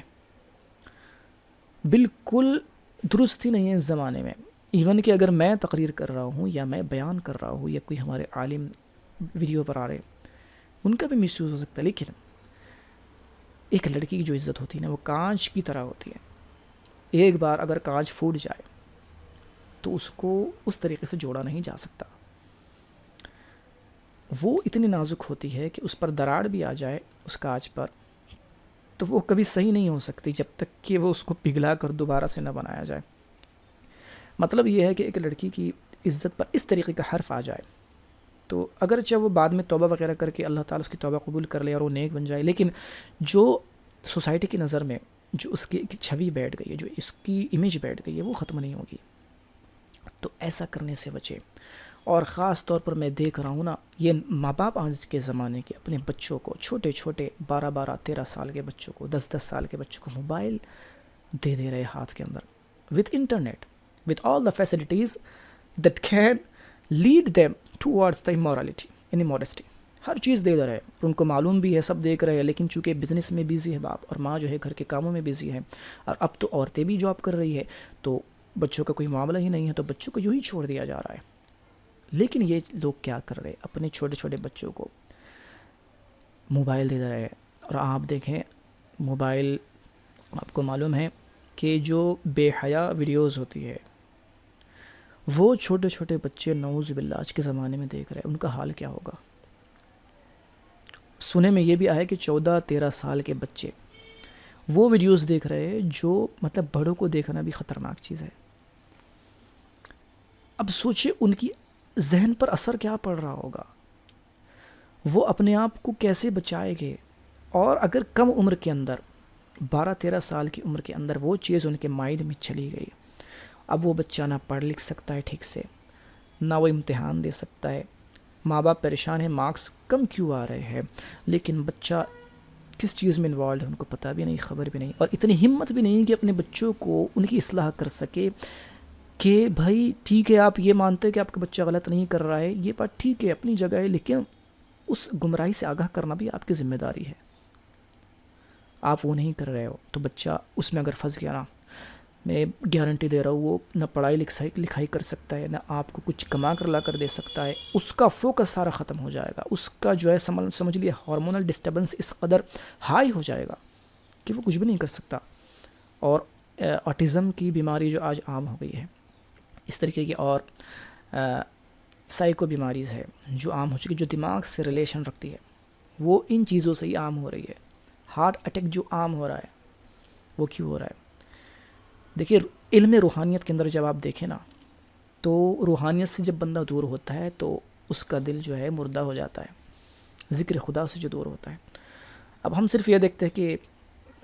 بالکل درست ہی نہیں ہے. اس زمانے میں ایون کہ اگر میں تقریر کر رہا ہوں یا میں بیان کر رہا ہوں یا کوئی ہمارے عالم ویڈیو پر آ رہے، ان کا بھی مس یوز ہو سکتا ہے. لیکن ایک لڑکی کی جو عزت ہوتی ہے نا، وہ کانچ کی طرح ہوتی ہے. ایک بار اگر کانچ پھوٹ جائے تو اس کو اس طریقے سے جوڑا نہیں جا سکتا. وہ اتنی نازک ہوتی ہے کہ اس پر دراڑ بھی آ جائے اس کانچ پر تو وہ کبھی صحیح نہیں ہو سکتی جب تک کہ وہ اس کو پگھلا کر دوبارہ سے نہ بنایا جائے. مطلب یہ ہے کہ ایک لڑکی کی عزت پر اس طریقے کا حرف آ جائے تو اگرچہ وہ بعد میں توبہ وغیرہ کر کے اللہ تعالیٰ اس کی توبہ قبول کر لے اور وہ نیک بن جائے، لیکن جو سوسائٹی کی نظر میں جو اس کی ایک چھوی بیٹھ گئی ہے، جو اس کی امیج بیٹھ گئی ہے، وہ ختم نہیں ہوگی. تو ایسا کرنے سے بچے. اور خاص طور پر میں دیکھ رہا ہوں نا، یہ ماں باپ آج کے زمانے کے اپنے بچوں کو، چھوٹے 12-13 سال کے بچوں کو، 10 سال کے بچوں کو موبائل دے رہے ہاتھ کے اندر with internet, with all the facilities that can lead them towards the immorality and immodesty. ہر چیز دے رہے ہیں، ان کو معلوم بھی ہے، سب دیکھ رہے ہیں، لیکن چونکہ بزنس میں بیزی ہے باپ اور ماں جو ہے گھر کے کاموں میں بیزی ہے، اور اب تو عورتیں بھی جاب کر رہی ہے، تو بچوں کا کوئی معاملہ ہی نہیں ہے، تو بچوں کو یوں ہی چھوڑ دیا جا رہا ہے. لیکن یہ لوگ کیا کر رہے ہیں، اپنے چھوٹے بچوں کو موبائل دے رہے ہیں. اور آپ دیکھیں موبائل، آپ کو معلوم ہے کہ جو بے حیا ویڈیوز ہوتی ہے وہ چھوٹے بچے نعوذ باللہ آج کے زمانے میں دیکھ رہے ہیں، ان کا حال کیا ہوگا؟ سنے میں یہ بھی آیا کہ 14-13 سال کے بچے وہ ویڈیوز دیکھ رہے ہیں جو مطلب بڑوں کو دیکھنا بھی خطرناک چیز ہے. اب سوچے ان کی ذہن پر اثر کیا پڑ رہا ہوگا، وہ اپنے آپ کو کیسے بچائے گے. اور اگر کم عمر کے اندر 12-13 سال کی عمر کے اندر وہ چیز ان کے مائنڈ میں چلی گئی، اب وہ بچہ نہ پڑھ لکھ سکتا ہے ٹھیک سے، نہ وہ امتحان دے سکتا ہے. ماں باپ پریشان ہیں مارکس کم کیوں آ رہے ہیں، لیکن بچہ کس چیز میں انوالوڈ ہے ان کو پتہ بھی نہیں، خبر بھی نہیں، اور اتنی ہمت بھی نہیں کہ اپنے بچوں کو ان کی اصلاح کر سکے کہ بھائی ٹھیک ہے آپ یہ مانتے کہ آپ کا بچہ غلط نہیں کر رہا ہے، یہ بات ٹھیک ہے اپنی جگہ ہے، لیکن اس گمراہی سے آگاہ کرنا بھی آپ کی ذمہ داری ہے. آپ وہ نہیں کر رہے ہو تو بچہ اس میں اگر پھنس گیا نا، میں گارنٹی دے رہا ہوں وہ نہ پڑھائی لکھائی کر سکتا ہے، نہ آپ کو کچھ کما کر لا کر دے سکتا ہے. اس کا فوکس سارا ختم ہو جائے گا، اس کا جو ہے سمجھ لیے ہارمونل ڈسٹربنس اس قدر ہائی ہو جائے گا کہ وہ کچھ بھی نہیں کر سکتا. اور آٹزم کی بیماری جو آج عام ہو گئی ہے، اس طریقے کی اور سائیکو بیماریز ہے جو عام ہو چکی، جو دماغ سے ریلیشن رکھتی ہے، وہ ان چیزوں سے ہی عام ہو رہی ہے. ہارٹ اٹیک جو عام ہو رہا ہے وہ کیوں ہو رہا ہے؟ دیکھیے علم روحانیت کے اندر جب آپ دیکھیں نا، تو روحانیت سے جب بندہ دور ہوتا ہے تو اس کا دل جو ہے مردہ ہو جاتا ہے، ذکر خدا سے جو دور ہوتا ہے. اب ہم صرف یہ دیکھتے ہیں کہ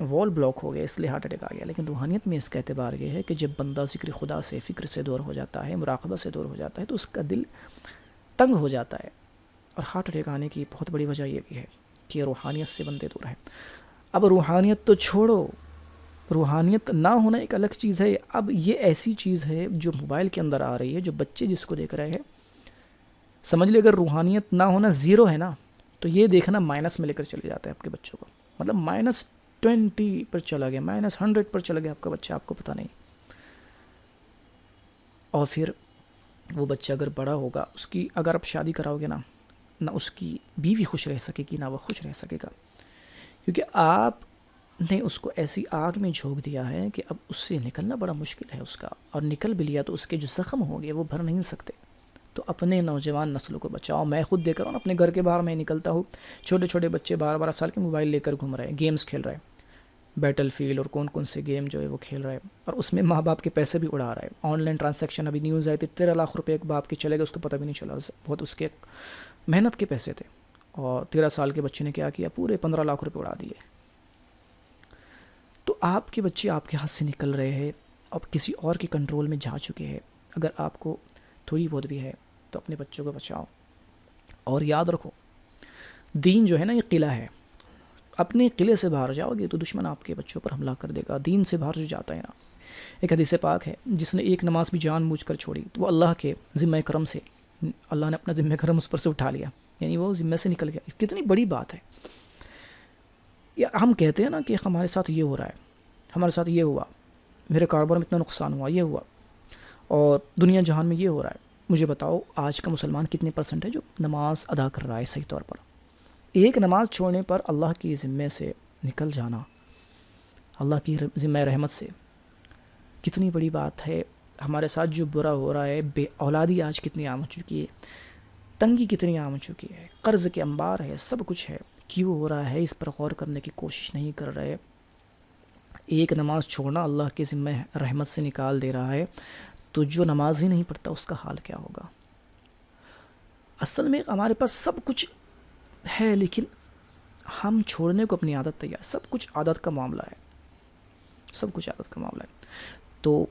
وال بلاک ہو گیا اس لیے ہارٹ اٹیک آ گیا، لیکن روحانیت میں اس کا اعتبار یہ ہے کہ جب بندہ ذکر خدا سے، فکر سے دور ہو جاتا ہے، مراقبہ سے دور ہو جاتا ہے، تو اس کا دل تنگ ہو جاتا ہے. اور ہارٹ اٹیک آنے کی بہت بڑی وجہ یہ بھی ہے کہ روحانیت سے بندے دور ہیں. اب روحانیت تو چھوڑو، روحانیت نہ ہونا ایک الگ چیز ہے. اب یہ ایسی چیز ہے جو موبائل کے اندر آ رہی ہے، جو بچے جس کو دیکھ رہے ہیں، سمجھ لے اگر روحانیت نہ ہونا زیرو ہے نا تو یہ دیکھنا مائنس میں لے کر چلے جاتے ہیں آپ کے بچوں کو. مطلب -20 پر چلا گیا, -100 پر چلا گیا آپ کا بچہ, آپ کو پتہ نہیں. اور پھر وہ بچہ اگر بڑا ہوگا, اس کی اگر آپ شادی کراؤ گے نا, نہ اس کی بیوی خوش رہ سکے گی, نہ وہ خوش رہ سکے گا, کیونکہ آپ نے اس کو ایسی آگ میں جھونک دیا ہے کہ اب اس سے نکلنا بڑا مشکل ہے اس کا, اور نکل بھی لیا تو اس کے جو زخم ہوں گے وہ بھر نہیں سکتے. تو اپنے نوجوان نسلوں کو بچاؤ. میں خود دیکھ رہا ہوں اپنے گھر کے باہر میں نکلتا ہوں, چھوٹے چھوٹے بچے 12 سال کے موبائل لے کر گھوم رہے ہیں, گیمز کھیل رہے ہیں, بیٹل فیلڈ اور کون سے گیم جو ہے وہ کھیل رہے ہیں, اور اس میں ماں باپ کے پیسے بھی اڑا رہے ہیں. آن لائن ٹرانزیکشن ابھی نیوز آئی تھی, 13 لاکھ روپے ایک باپ کے چلے گئے, اس کو پتہ بھی نہیں چلا, بہت اس کے محنت کے پیسے تھے, اور 13 سال کے بچے نے کیا کیا, پورے 15 لاکھ روپے اڑا دیے. تو آپ کے بچے آپ کے ہاتھ سے نکل رہے ہیں, اب کسی اور کے کنٹرول میں جا چکے ہیں. اگر آپ کو تھوڑی بہت بھی ہے تو اپنے بچوں کو بچاؤ. اور یاد رکھو, دین جو ہے نا یہ قلعہ ہے, اپنے قلعے سے باہر جاؤ گے تو دشمن آپ کے بچوں پر حملہ کر دے گا. دین سے باہر جو جاتا ہے نا, ایک حدیث پاک ہے, جس نے ایک نماز بھی جان بوجھ کر چھوڑی تو وہ اللہ کے ذمہ کرم سے, اللہ نے اپنا ذمہ کرم اس پر سے اٹھا لیا, یعنی وہ ذمہ سے نکل گیا. کتنی بڑی بات ہے. یا ہم کہتے ہیں نا کہ ہمارے ساتھ یہ ہو رہا ہے, ہمارے ساتھ یہ ہوا, میرے کاروبار میں اتنا نقصان ہوا, یہ ہوا, اور دنیا جہان میں یہ ہو رہا ہے. مجھے بتاؤ آج کا مسلمان کتنے % ہے جو نماز ادا کر رہا ہے صحیح طور پر؟ ایک نماز چھوڑنے پر اللہ کی ذمے سے نکل جانا, اللہ کی ذمہ رحمت سے, کتنی بڑی بات ہے. ہمارے ساتھ جو برا ہو رہا ہے, بے اولادی آج کتنی عام ہو چکی ہے, تنگی کتنی عام ہو چکی ہے, قرض کے انبار ہے, سب کچھ ہے. کیوں ہو رہا ہے اس پر غور کرنے کی کوشش نہیں کر رہے. ایک نماز چھوڑنا اللہ کے ذمہ رحمت سے نکال دے رہا ہے, تو جو نماز ہی نہیں پڑھتا اس کا حال کیا ہوگا. اصل میں ہمارے پاس سب کچھ ہے, لیکن ہم چھوڑنے کو اپنی عادت تیار. سب کچھ عادت کا معاملہ ہے, سب کچھ عادت کا معاملہ ہے. تو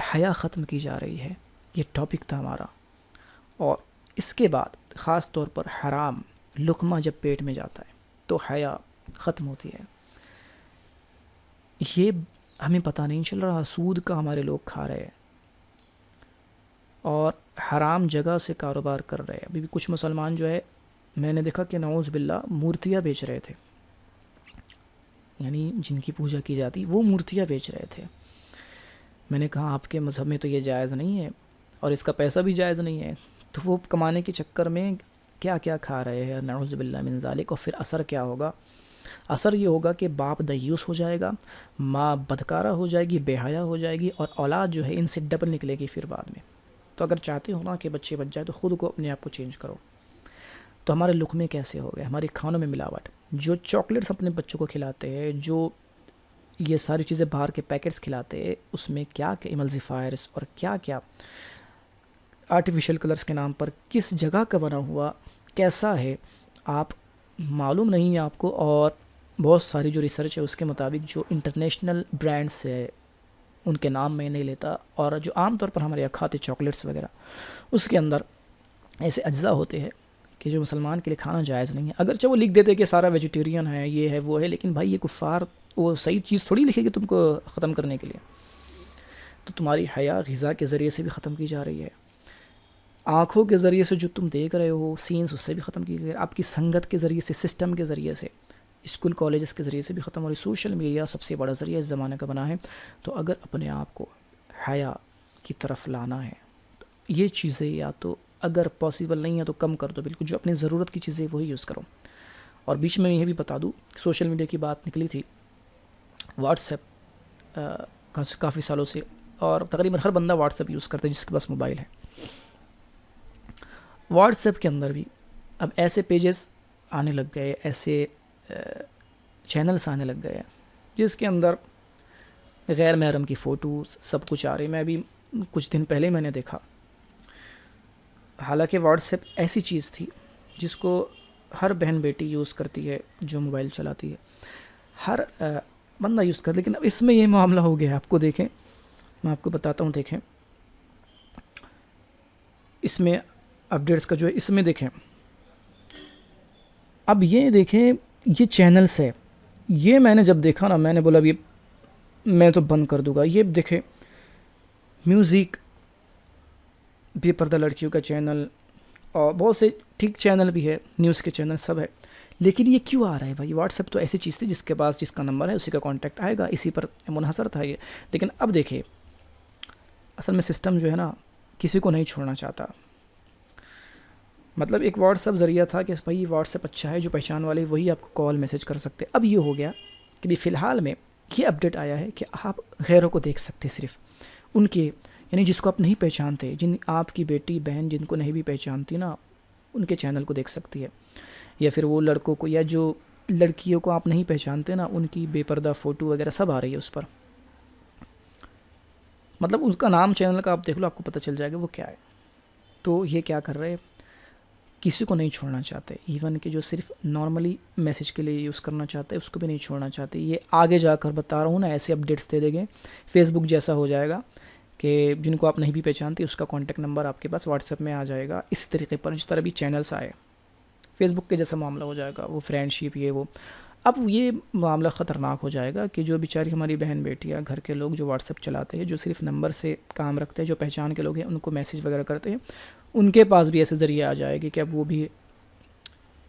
حیا ختم کی جا رہی ہے, یہ ٹاپک تھا ہمارا. اور اس کے بعد خاص طور پر حرام لقمہ جب پیٹ میں جاتا ہے تو حیا ختم ہوتی ہے. یہ ہمیں پتہ نہیں چل رہا, سود کا ہمارے لوگ کھا رہے ہیں اور حرام جگہ سے کاروبار کر رہے ہیں. ابھی بھی کچھ مسلمان جو ہے, میں نے دیکھا کہ نعوذ باللہ مورتیاں بیچ رہے تھے, یعنی جن کی پوجا کی جاتی وہ مورتیاں بیچ رہے تھے. میں نے کہا آپ کے مذہب میں تو یہ جائز نہیں ہے, اور اس کا پیسہ بھی جائز نہیں ہے. تو وہ کمانے کے چکر میں کیا کیا کھا رہے ہیں, نعوذ باللہ من ذالک. اور پھر اثر کیا ہوگا؟ اثر یہ ہوگا کہ باپ دیوس ہو جائے گا, ماں بدکارہ ہو جائے گی, بے حیا ہو جائے گی, اور اولاد جو ہے ان سے ڈبل نکلے گی پھر بعد میں. تو اگر چاہتے ہو نا کہ بچے بچ جائے تو خود کو اپنے آپ کو چینج کرو. تو ہمارے لقمے کیسے ہو گئے, ہمارے کھانوں میں ملاوٹ, جو چاکلیٹس اپنے بچوں کو کھلاتے ہیں, جو یہ ساری چیزیں باہر کے پیکٹس کھلاتے ہیں, اس میں کیا کیا ایملسیفائرز اور کیا کیا آرٹیفیشل کلرز کے نام پر کس جگہ کا بنا ہوا کیسا ہے آپ معلوم نہیں ہے آپ کو. اور بہت ساری جو ریسرچ ہے اس کے مطابق جو انٹرنیشنل برانڈس ہے ان کے نام میں نہیں لیتا, اور جو عام طور پر ہمارے یہاں کھاتے چاکلیٹس وغیرہ, اس کے اندر ایسے اجزاء ہوتے ہیں کہ جو مسلمان کے لیے کھانا جائز نہیں ہے. اگرچہ وہ لکھ دیتے کہ سارا ویجیٹیرین ہے, یہ ہے وہ ہے, لیکن بھائی یہ کفار وہ صحیح چیز تھوڑی لکھے گی تم کو ختم کرنے کے لیے. تو تمہاری حیا غذا کے ذریعے سے بھی ختم کی جا رہی ہے, آنکھوں کے ذریعے سے جو تم دیکھ رہے ہو سینس, اس سے بھی ختم کی گئی, آپ کی سنگت کے ذریعے سے, سسٹم کے ذریعے سے, اسکول کالجز کے ذریعے سے بھی ختم ہو رہی. سوشل میڈیا سب سے بڑا ذریعہ اس زمانے کا بنا ہے. تو اگر اپنے آپ کو حیا کی طرف لانا ہے تو یہ چیزیں یا تو اگر پاسبل نہیں ہے تو کم کر دو بالکل, جو اپنی ضرورت کی چیزیں وہی یوز کرو. اور بیچ میں یہ بھی بتا دوں, سوشل میڈیا کی بات نکلی تھی, واٹس ایپ کافی سالوں سے, اور تقریباً ہر بندہ واٹس ایپ یوز کرتا ہے جس کے پاس موبائل ہے. واٹس ایپ کے اندر بھی اب ایسے پیجز آنے لگ گئے, ایسے چینلز آنے لگ گئے جس کے اندر غیر محرم کی فوٹوز سب کچھ آ رہی. میں ابھی کچھ دن پہلے میں نے دیکھا, حالانکہ واٹس ایپ ایسی چیز تھی جس کو ہر بہن بیٹی یوز کرتی ہے جو موبائل چلاتی ہے, ہر بندہ یوز کرتا, لیکن اب اس میں یہ معاملہ ہو گیا. آپ کو دیکھیں, میں آپ کو بتاتا ہوں, دیکھیں اس میں اپڈیٹس کا جو ہے, اس میں دیکھیں, اب یہ دیکھیں یہ چینلز ہے, یہ میں نے جب دیکھا نا میں نے بولا اب یہ میں تو بند کر دوں گا. یہ دیکھیں میوزک, بے پردہ لڑکیوں کا چینل, اور بہت سے ٹھیک چینل بھی ہے، نیوز کے چینل سب ہے، لیکن یہ کیوں آ رہا ہے بھائی؟ واٹس ایپ تو ایسی چیز تھی جس کے پاس جس کا نمبر ہے اسی کا کانٹیکٹ آئے گا، اسی پر منحصر تھا یہ. لیکن اب دیکھیے اصل میں سسٹم جو ہے نا کسی کو نہیں چھوڑنا چاہتا. مطلب ایک واٹس ایپ ذریعہ تھا کہ بھائی واٹس ایپ اچھا ہے، جو پہچان والے وہی آپ کو کال میسج کر سکتے. اب یہ ہو گیا کہ فی الحال میں یہ اپڈیٹ آیا ہے کہ آپ غیروں کو دیکھ سکتے، صرف ان کے، یعنی جس کو آپ نہیں پہچانتے، جن آپ کی بیٹی بہن جن کو نہیں بھی پہچانتی نا، ان کے چینل کو دیکھ سکتی ہے. یا پھر وہ لڑکوں کو، یا جو لڑکیوں کو آپ نہیں پہچانتے نا، ان کی بے پردہ فوٹو وغیرہ سب آ رہی ہے اس پر. مطلب اس کا نام چینل کا آپ دیکھ لو، آپ کو پتہ چل جائے گا وہ کیا ہے. تو یہ کیا کر رہے، کسی کو نہیں چھوڑنا چاہتے. ایون کہ جو صرف نارملی میسج کے لیے یوز کرنا چاہتے اس کو بھی نہیں چھوڑنا چاہتے. یہ آگے جا کر بتا رہا ہوں نا، ایسے اپڈیٹس دے دیں گے، فیس بک جیسا ہو جائے گا کہ جن کو آپ نہیں بھی پہچانتے اس کا کانٹیکٹ نمبر آپ کے پاس واٹس ایپ میں آ جائے گا. اس طریقے پر جس طرح بھی چینلس آئے فیس بک کے جیسا معاملہ ہو جائے گا، وہ فرینڈ شپ یہ وہ. اب یہ معاملہ خطرناک ہو جائے گا کہ جو بیچاری ہماری بہن بیٹیاں گھر کے لوگ جو واٹس ایپ چلاتے ہیں، جو صرف نمبر سے کام رکھتے ہیں، جو پہچان کے لوگ ہیں، ان کو میسج وغیرہ کرتے ہیں، ان کے پاس بھی ایسے ذریعے آ جائے گی کہ اب وہ بھی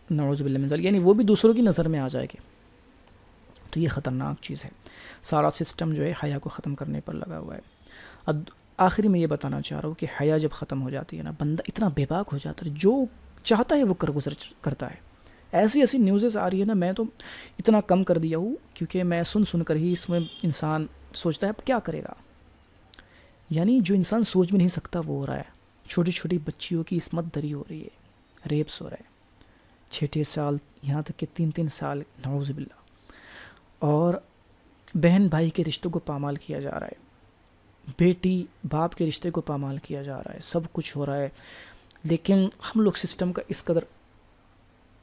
نعوذ باللہ من ذلک، یعنی وہ بھی دوسروں کی نظر میں آ جائے گی. تو یہ خطرناک چیز ہے. سارا سسٹم جو ہے حیا کو ختم کرنے پر لگا ہوا ہے. اب آخری میں یہ بتانا چاہ رہا ہوں کہ حیا جب ختم ہو جاتی ہے نا، بندہ اتنا بے باک ہو جاتا ہے، جو چاہتا ہے وہ کر گزر کرتا ہے. ایسی نیوزز آ رہی ہے نا، میں تو اتنا کم کر دیا ہوں کیونکہ میں سن کر ہی اس میں انسان سوچتا ہے اب کیا کرے گا. یعنی جو انسان سوچ بھی نہیں سکتا وہ ہو رہا ہے. چھوٹی چھوٹی بچیوں کی عصمت دری ہو رہی ہے، ریپس ہو رہا ہے، 6 سال یہاں تک کہ 3 سال، نعوذ باللہ. اور بہن بھائی کے رشتوں کو پامال کیا جا رہا ہے، بیٹی باپ کے رشتے کو پامال کیا جا رہا ہے، سب کچھ ہو رہا ہے. لیکن ہم لوگ سسٹم کا اس قدر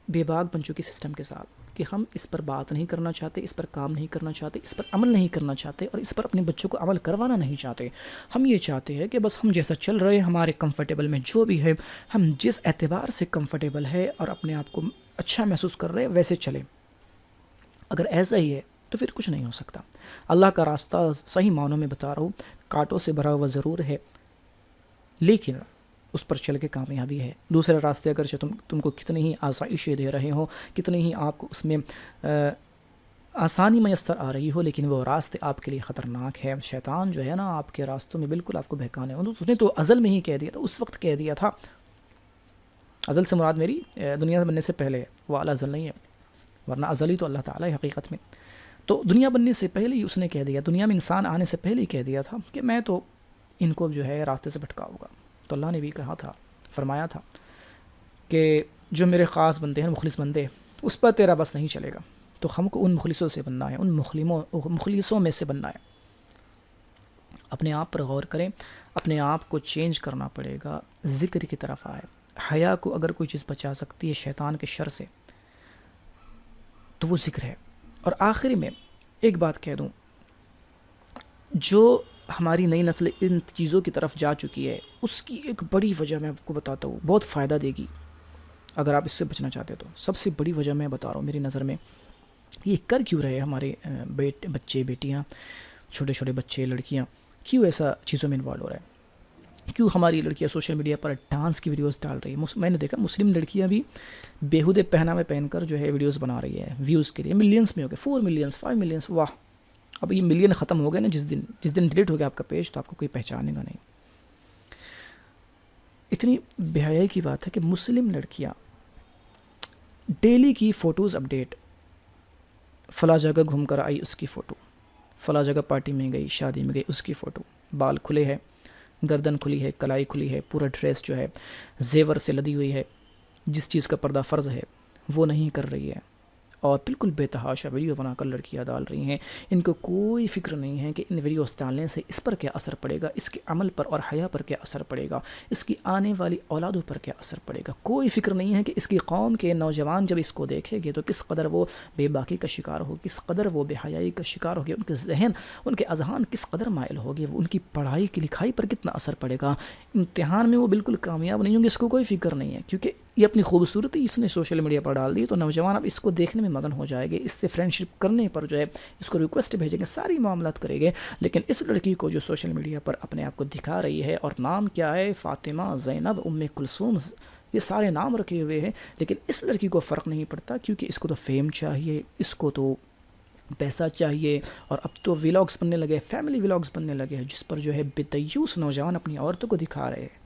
بے باک بن چکے سسٹم کے ساتھ کہ ہم اس پر بات نہیں کرنا چاہتے، اس پر کام نہیں کرنا چاہتے، اس پر عمل نہیں کرنا چاہتے، اور اس پر اپنے بچوں کو عمل کروانا نہیں چاہتے. ہم یہ چاہتے ہیں کہ بس ہم جیسا چل رہے ہیں، ہمارے کمفرٹیبل میں جو بھی ہے، ہم جس اعتبار سے کمفرٹیبل ہے اور اپنے آپ کو اچھا محسوس کر رہے ہیں ویسے چلیں. اگر ایسا ہی ہے تو پھر کچھ نہیں ہو سکتا. اللہ کا راستہ صحیح معنوں میں بتا رہا ہوں، کانٹوں سے بھرا ہوا ضرور ہے، لیکن اس پر چل کے کامیابی ہے. دوسرے راستے اگرچہ تم کو کتنی ہی آسائشیں دے رہے ہوں، کتنی ہی آپ کو اس میں آسانی میسر آ رہی ہو، لیکن وہ راستے آپ کے لیے خطرناک ہے. شیطان جو ہے نا آپ کے راستوں میں بالکل آپ کو بہکانے ہوں. اس نے تو ازل میں ہی کہہ دیا تھا، اس وقت کہہ دیا تھا. ازل سے مراد میری دنیا بننے سے پہلے، وہ اعلیٰ ازل نہیں ہے، ورنہ ازل ہی تو اللہ تعالیٰ ہے حقیقت میں. تو دنیا بننے سے پہلے ہی اس نے کہہ دیا، دنیا میں انسان آنے سے پہلے ہی کہہ دیا تھا کہ میں تو ان کو جو ہے راستے سے بھٹکاؤں گا. تو اللہ نے بھی کہا تھا، فرمایا تھا کہ جو میرے خاص بندے ہیں، مخلص بندے، اس پر تیرا بس نہیں چلے گا. تو ہم کو ان مخلصوں سے بننا ہے، ان مخلصوں میں سے بننا ہے. اپنے آپ پر غور کریں، اپنے آپ کو چینج کرنا پڑے گا، ذکر کی طرف آئے. حیا کو اگر کوئی چیز بچا سکتی ہے شیطان کے شر سے تو وہ ذکر ہے. اور آخری میں ایک بات کہہ دوں، جو ہماری نئی نسل ان چیزوں کی طرف جا چکی ہے، اس کی ایک بڑی وجہ میں آپ کو بتاتا ہوں، بہت فائدہ دے گی اگر آپ اس سے بچنا چاہتے تو. سب سے بڑی وجہ میں بتا رہا ہوں میری نظر میں، یہ کر کیوں رہے ہمارے بچے بیٹیاں، چھوٹے چھوٹے بچے لڑکیاں، کیوں ایسا چیزوں میں انوالو ہو رہا ہے؟ کیوں ہماری لڑکیاں سوشل میڈیا پر ڈانس کی ویڈیوز ڈال رہی ہیں؟ میں نے دیکھا مسلم لڑکیاں بھی بیہودے پہناوے پہن کر جو ہے ویڈیوز بنا رہی ہیں ویوز کے لیے. ملینس میں ہو گئے، 4 ملینس 5 ملینس. واہ، اب یہ ملین ختم ہو گئے نا، جس دن ڈیلیٹ ہو گیا آپ کا پیج تو آپ کو کوئی پہچانے گا نہیں. اتنی بے حیائی کی بات ہے کہ مسلم لڑکیاں ڈیلی کی فوٹوز اپڈیٹ، فلاں جگہ گھوم کر آئی اس کی فوٹو، فلاں جگہ پارٹی میں گئی، شادی میں گئی اس کی فوٹو، بال کھلے ہے، گردن کھلی ہے، کلائی کھلی ہے، پورا ڈریس جو ہے زیور سے لدی ہوئی ہے، جس چیز کا پردہ فرض ہے وہ نہیں کر رہی ہے، اور بالکل بے تحاشا ویڈیو بنا کر لڑکیاں ڈال رہی ہیں. ان کو کوئی فکر نہیں ہے کہ ان ویڈیوز ڈالنے سے اس پر کیا اثر پڑے گا، اس کے عمل پر اور حیا پر کیا اثر پڑے گا، اس کی آنے والی اولادوں پر کیا اثر پڑے گا. کوئی فکر نہیں ہے کہ اس کی قوم کے نوجوان جب اس کو دیکھیں گے تو کس قدر وہ بے باکی کا شکار ہو، کس قدر وہ بے حیائی کا شکار ہوگی، ان کے ذہن، ان کے اذہان کس قدر مائل ہوگے، ان کی پڑھائی کی لکھائی پر کتنا اثر پڑے گا. امتحان میں وہ بالکل کامیاب نہیں ہوں گے، اس کو کوئی فکر نہیں ہے. کیونکہ یہ اپنی خوبصورتی اس نے سوشل میڈیا پر ڈال دی، تو نوجوان اب اس کو دیکھنے میں مگن ہو جائے گے، اس سے فرینڈ شپ کرنے پر جو ہے اس کو ریکویسٹ بھیجیں گے، ساری معاملات کرے گے. لیکن اس لڑکی کو جو سوشل میڈیا پر اپنے آپ کو دکھا رہی ہے، اور نام کیا ہے، فاطمہ، زینب، ام کلثوم، یہ سارے نام رکھے ہوئے ہیں، لیکن اس لڑکی کو فرق نہیں پڑتا، کیونکہ اس کو تو فیم چاہیے، اس کو تو پیسہ چاہیے. اور اب تو ولاگس بننے لگے، فیملی ولاگس بننے لگے ہیں، جس پر جو ہے بےتیوس نوجوان اپنی عورتوں کو دکھا رہے ہیں،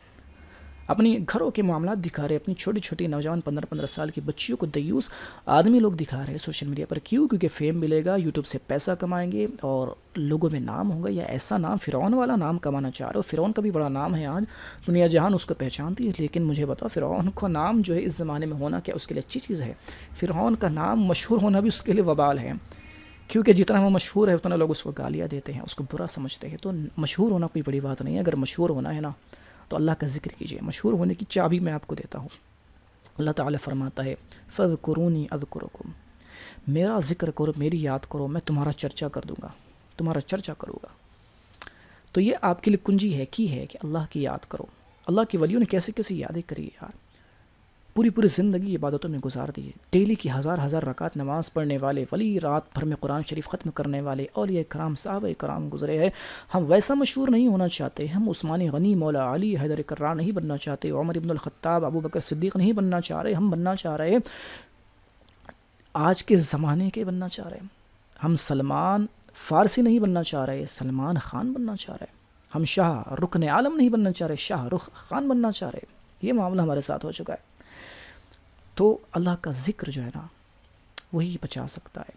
اپنی گھروں کے معاملات دکھا رہے ہیں، اپنی چھوٹی چھوٹی نوجوان 15 سال کی بچیوں کو دیوس آدمی لوگ دکھا رہے ہیں سوشل میڈیا پر. کیوں؟ کیونکہ فیم ملے گا، یوٹیوب سے پیسہ کمائیں گے اور لوگوں میں نام ہوگا. یا ایسا نام، فرعون والا نام کمانا چاہ رہے ہو. فرعون کا بھی بڑا نام ہے، آج دنیا جہان اس کو پہچانتی ہے. لیکن مجھے بتاؤ، فرعون کا نام جو ہے اس زمانے میں ہونا کیا اس کے لیے اچھی چیز ہے؟ فرعون کا نام مشہور ہونا بھی اس کے لیے وبال ہے، کیونکہ جتنا وہ مشہور ہے اتنا لوگ اس کو گالیاں دیتے ہیں، اس کو برا سمجھتے ہیں. تو مشہور ہونا کوئی بڑی بات نہیں ہے. اگر مشہور ہونا ہے نا تو اللہ کا ذکر کیجیے. مشہور ہونے کی چابی میں آپ کو دیتا ہوں. اللہ تعالیٰ فرماتا ہے فَاذْكُرُونِي أَذْكُرُكُمْ، میرا ذکر کرو، میری یاد کرو، میں تمہارا چرچا کر دوں گا، تمہارا چرچا کروں گا. تو یہ آپ کے لیے کنجی ہے کہ اللہ کی یاد کرو. اللہ کے ولیوں نے کیسے کیسے یادیں کری یار، پوری پوری زندگی عبادتوں میں گزار دی ہے. ڈیلی کی ہزار رکعت نماز پڑھنے والے ولی، رات بھر میں قرآن شریف ختم کرنے والے اولیاء کرام، صحابہ کرام گزرے ہیں. ہم ویسا مشہور نہیں ہونا چاہتے، ہم عثمان غنی، مولا علی، حیدر کرار نہیں بننا چاہتے، عمر ابن الخطاب، ابو بکر صدیق نہیں بننا چاہ رہے. ہم بننا چاہ رہے آج کے زمانے کے بننا چاہ رہے ہیں. ہم سلمان فارسی نہیں بننا چاہ رہے، سلمان خان بننا چاہ رہے. ہم شاہ رکن عالم نہیں بننا چاہ رہے، شاہ رخ خان بننا چاہ رہے. یہ معاملہ ہمارے ساتھ ہو چکا ہے. تو اللہ کا ذکر جو ہے نا وہی بچا سکتا ہے.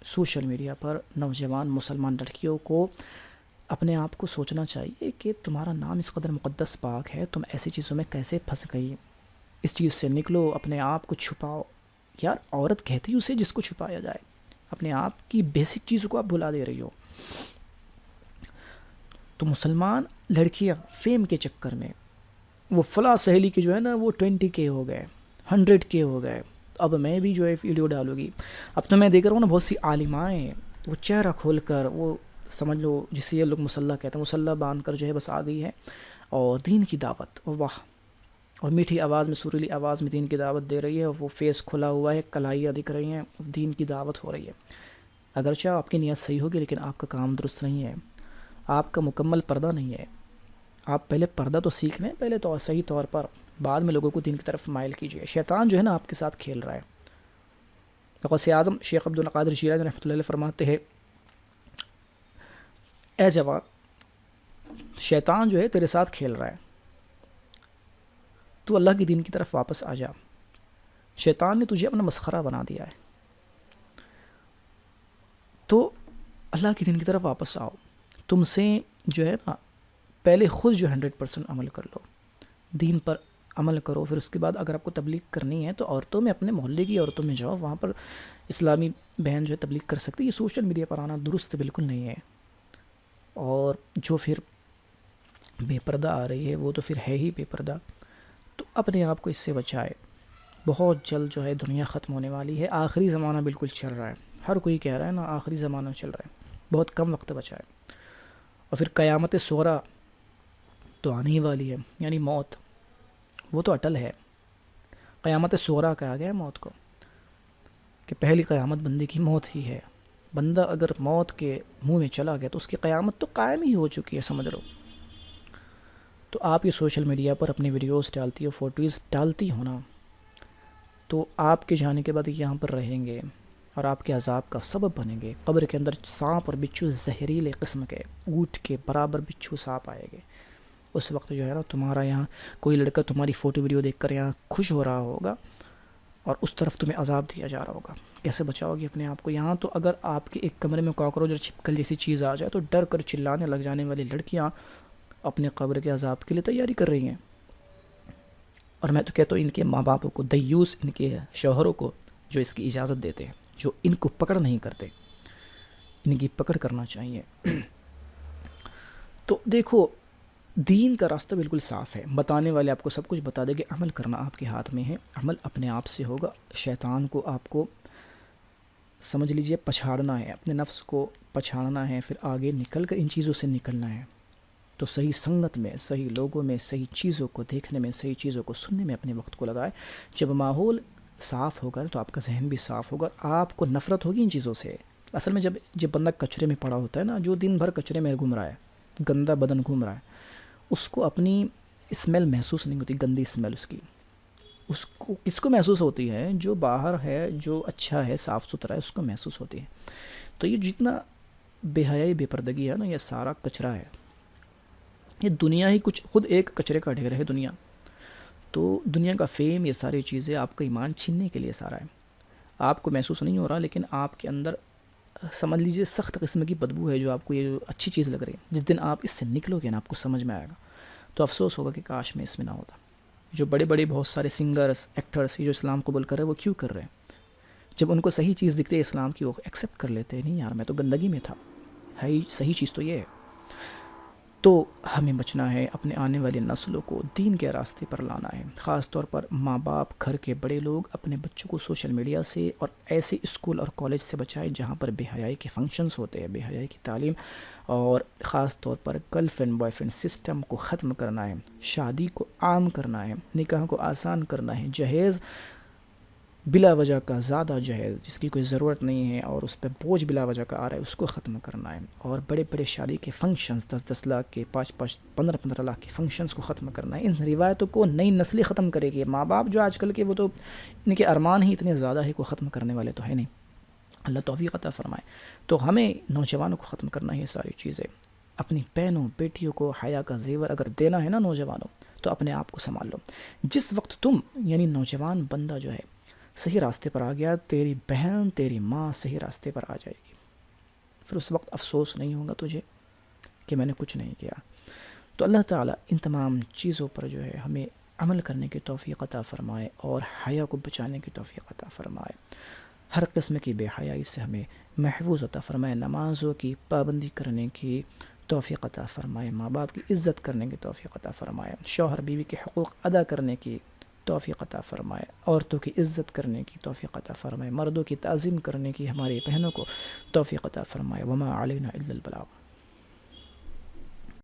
سوشل میڈیا پر نوجوان مسلمان لڑکیوں کو اپنے آپ کو سوچنا چاہیے کہ تمہارا نام اس قدر مقدس پاک ہے، تم ایسی چیزوں میں کیسے پھنس گئی. اس چیز سے نکلو، اپنے آپ کو چھپاؤ. یار عورت کہتی اسے جس کو چھپایا جائے، اپنے آپ کی بیسک چیزوں کو آپ بھلا دے رہی ہو. تو مسلمان لڑکیاں فیم کے چکر میں، وہ فلاں سہیلی کے جو ہے نا وہ 20K ہو گئے، 100K ہو گئے، اب میں بھی جو ہے ویڈیو ڈالوں گی. اب تو میں دیکھ رہا ہوں نا بہت سی عالمائیں وہ چہرہ کھول کر، وہ سمجھ لو جسے یہ لوگ مسلح کہتے ہیں، مسلح باندھ کر جو ہے بس آ گئی ہے اور دین کی دعوت، واہ، اور میٹھی آواز میں، سریلی آواز میں دین کی دعوت دے رہی ہے. وہ فیس کھلا ہوا ہے، کلائیاں دکھ رہی ہیں، دین کی دعوت ہو رہی ہے. اگرچہ آپ کی نیت صحیح ہوگی لیکن آپ کا کام درست نہیں ہے، آپ کا مکمل پردہ نہیں ہے. آپ پہلے پردہ تو سیکھ لیں پہلے تو صحیح طور پر، بعد میں لوگوں کو دین کی طرف مائل کیجیے. شیطان جو ہے نا آپ کے ساتھ کھیل رہا ہے. غوث اعظم شیخ عبد القادر جیلانی رحمۃ اللہ علیہ فرماتے ہیں، اے جوان، شیطان جو ہے تیرے ساتھ کھیل رہا ہے، تو اللہ کی دین کی طرف واپس آ جا. شیطان نے تجھے اپنا مسخرہ بنا دیا ہے، تو اللہ کی دین کی طرف واپس آؤ. تم سے جو ہے نا پہلے خود جو 100% عمل کر لو، دین پر عمل کرو. پھر اس کے بعد اگر آپ کو تبلیغ کرنی ہے تو عورتوں میں، اپنے محلے کی عورتوں میں جاؤ، وہاں پر اسلامی بہن جو ہے تبلیغ کر سکتی ہے. یہ سوشل میڈیا پر آنا درست بالکل نہیں ہے. اور جو پھر بے پردہ آ رہی ہے وہ تو پھر ہے ہی بے پردہ. تو اپنے آپ کو اس سے بچائے. بہت جلد جو ہے دنیا ختم ہونے والی ہے. آخری زمانہ بالکل چل رہا ہے، ہر کوئی کہہ رہا ہے نا آخری زمانہ چل رہا ہے، بہت کم وقت بچا ہے. اور پھر قیامت صغریٰ تو آنے ہی والی ہے، یعنی موت، وہ تو اٹل ہے. قیامت صغریٰ کہا گیا ہے موت کو، کہ پہلی قیامت بندے کی موت ہی ہے. بندہ اگر موت کے منہ میں چلا گیا تو اس کی قیامت تو قائم ہی ہو چکی ہے، سمجھ لو. تو آپ یہ سوشل میڈیا پر اپنی ویڈیوز ڈالتی ہو، فوٹوز ڈالتی ہو نا، تو آپ کے جانے کے بعد یہاں پر رہیں گے اور آپ کے عذاب کا سبب بنیں گے. قبر کے اندر سانپ اور بچھو زہریلے قسم کے، اونٹ کے برابر بچھو سانپ آئے گے. اس وقت جو ہے نا تمہارا یہاں کوئی لڑکا تمہاری فوٹو ویڈیو دیکھ کر یہاں خوش ہو رہا ہوگا اور اس طرف تمہیں عذاب دیا جا رہا ہوگا. کیسے بچاؤ گے اپنے آپ کو؟ یہاں تو اگر آپ کے ایک کمرے میں کاکروچ اور چھپکل جیسی چیز آ جائے تو ڈر کر چلانے لگ جانے والی لڑکیاں اپنے قبر کے عذاب کے لیے تیاری کر رہی ہیں. اور میں تو کہتا ہوں ان کے ماں باپوں کو، دیوس ان کے شوہروں کو جو اس کی اجازت دیتے ہیں، جو ان کو پکڑ نہیں کرتے، ان کی پکڑ کرنا چاہیے. تو دیکھو دین کا راستہ بالکل صاف ہے، بتانے والے آپ کو سب کچھ بتا دیں گے، عمل کرنا آپ کے ہاتھ میں ہے. عمل اپنے آپ سے ہوگا. شیطان کو آپ کو سمجھ لیجئے پچھاڑنا ہے، اپنے نفس کو پچھاڑنا ہے، پھر آگے نکل کر ان چیزوں سے نکلنا ہے. تو صحیح سنگت میں، صحیح لوگوں میں، صحیح چیزوں کو دیکھنے میں، صحیح چیزوں کو سننے میں اپنے وقت کو لگائے. جب ماحول صاف ہوگا تو آپ کا ذہن بھی صاف ہوگا، آپ کو نفرت ہوگی ان چیزوں سے. اصل میں جب بندہ کچرے میں پڑا ہوتا ہے نا، جو دن بھر کچرے میں گھوم رہا ہے، گندا بدن گھوم رہا ہے، اس کو اپنی اسمیل محسوس نہیں ہوتی، گندی اسمیل اس کی. اس کو کس کو محسوس ہوتی ہے؟ جو باہر ہے، جو اچھا ہے، صاف ستھرا ہے، اس کو محسوس ہوتی ہے. تو یہ جتنا بے حیائی، بے پردگی ہے نا، یہ سارا کچرا ہے. یہ دنیا ہی کچھ خود ایک کچرے کا ڈھیر ہے دنیا. تو دنیا کا فیم، یہ ساری چیزیں آپ کا ایمان چھیننے کے لیے سارا ہے. آپ کو محسوس نہیں ہو رہا، لیکن آپ کے اندر سمجھ لیجیے سخت قسم کی بدبو ہے، جو آپ کو یہ جو اچھی چیز لگ رہی ہے. جس دن آپ اس سے نکلو گے نا، آپ کو سمجھ میں آئے گا. تو افسوس ہوگا کہ کاش میں اس میں نہ ہوتا. جو بڑے بڑے بہت سارے سنگرز، ایکٹرز جو اسلام قبول کر رہے ہیں، وہ کیوں کر رہے ہیں؟ جب ان کو صحیح چیز دکھتے ہے اسلام کی، وہ ایکسیپٹ کر لیتے ہیں. نہیں یار، میں تو گندگی میں تھا، ہے صحیح چیز تو یہ ہے. تو ہمیں بچنا ہے، اپنے آنے والی نسلوں کو دین کے راستے پر لانا ہے. خاص طور پر ماں باپ، گھر کے بڑے لوگ اپنے بچوں کو سوشل میڈیا سے اور ایسے اسکول اور کالج سے بچائیں جہاں پر بے حیائی کے فنکشنز ہوتے ہیں، بے حیائی کی تعلیم. اور خاص طور پر girl friend boy friend system کو ختم کرنا ہے، شادی کو عام کرنا ہے، نکاح کو آسان کرنا ہے. جہیز بلا وجہ کا زیادہ جہیز جس کی کوئی ضرورت نہیں ہے اور اس پہ بوجھ بلا وجہ کا آ رہا ہے، اس کو ختم کرنا ہے. اور بڑے بڑے شادی کے فنکشنز، 10 لاکھ کے، 5 15 لاکھ کے فنکشنز کو ختم کرنا ہے. ان روایتوں کو نئی نسلیں ختم کرے گی. ماں باپ جو آج کل کے، وہ تو ان کے ارمان ہی اتنے زیادہ ہے، کو ختم کرنے والے تو ہے نہیں. اللہ توفیق عطا فرمائے. تو ہمیں نوجوانوں کو ختم کرنا ہے یہ ساری چیزیں. اپنی بہنوں بیٹیوں کو حیا کا زیور اگر دینا ہے نا نوجوانوں، تو اپنے آپ کو سنبھال لو. جس وقت تم یعنی نوجوان بندہ جو ہے صحیح راستے پر آ گیا، تیری بہن، تیری ماں صحیح راستے پر آ جائے گی. پھر اس وقت افسوس نہیں ہوگا تجھے کہ میں نے کچھ نہیں کیا. تو اللہ تعالیٰ ان تمام چیزوں پر جو ہے ہمیں عمل کرنے کی توفیق عطا فرمائے اور حیا کو بچانے کی توفیق عطا فرمائے. ہر قسم کی بے حیائی سے ہمیں محفوظ عطا فرمائے. نمازوں کی پابندی کرنے کی توفیق عطا فرمائے. ماں باپ کی عزت کرنے کی توفیق عطا فرمائے. شوہر بیوی کے حقوق ادا کرنے کی توفیق عطا فرمائے. عورتوں کی عزت کرنے کی توفیق عطا فرمائے. مردوں کی تعظیم کرنے کی ہماری بہنوں کو توفیق عطا فرمائے. وما علینا الا البلاغ.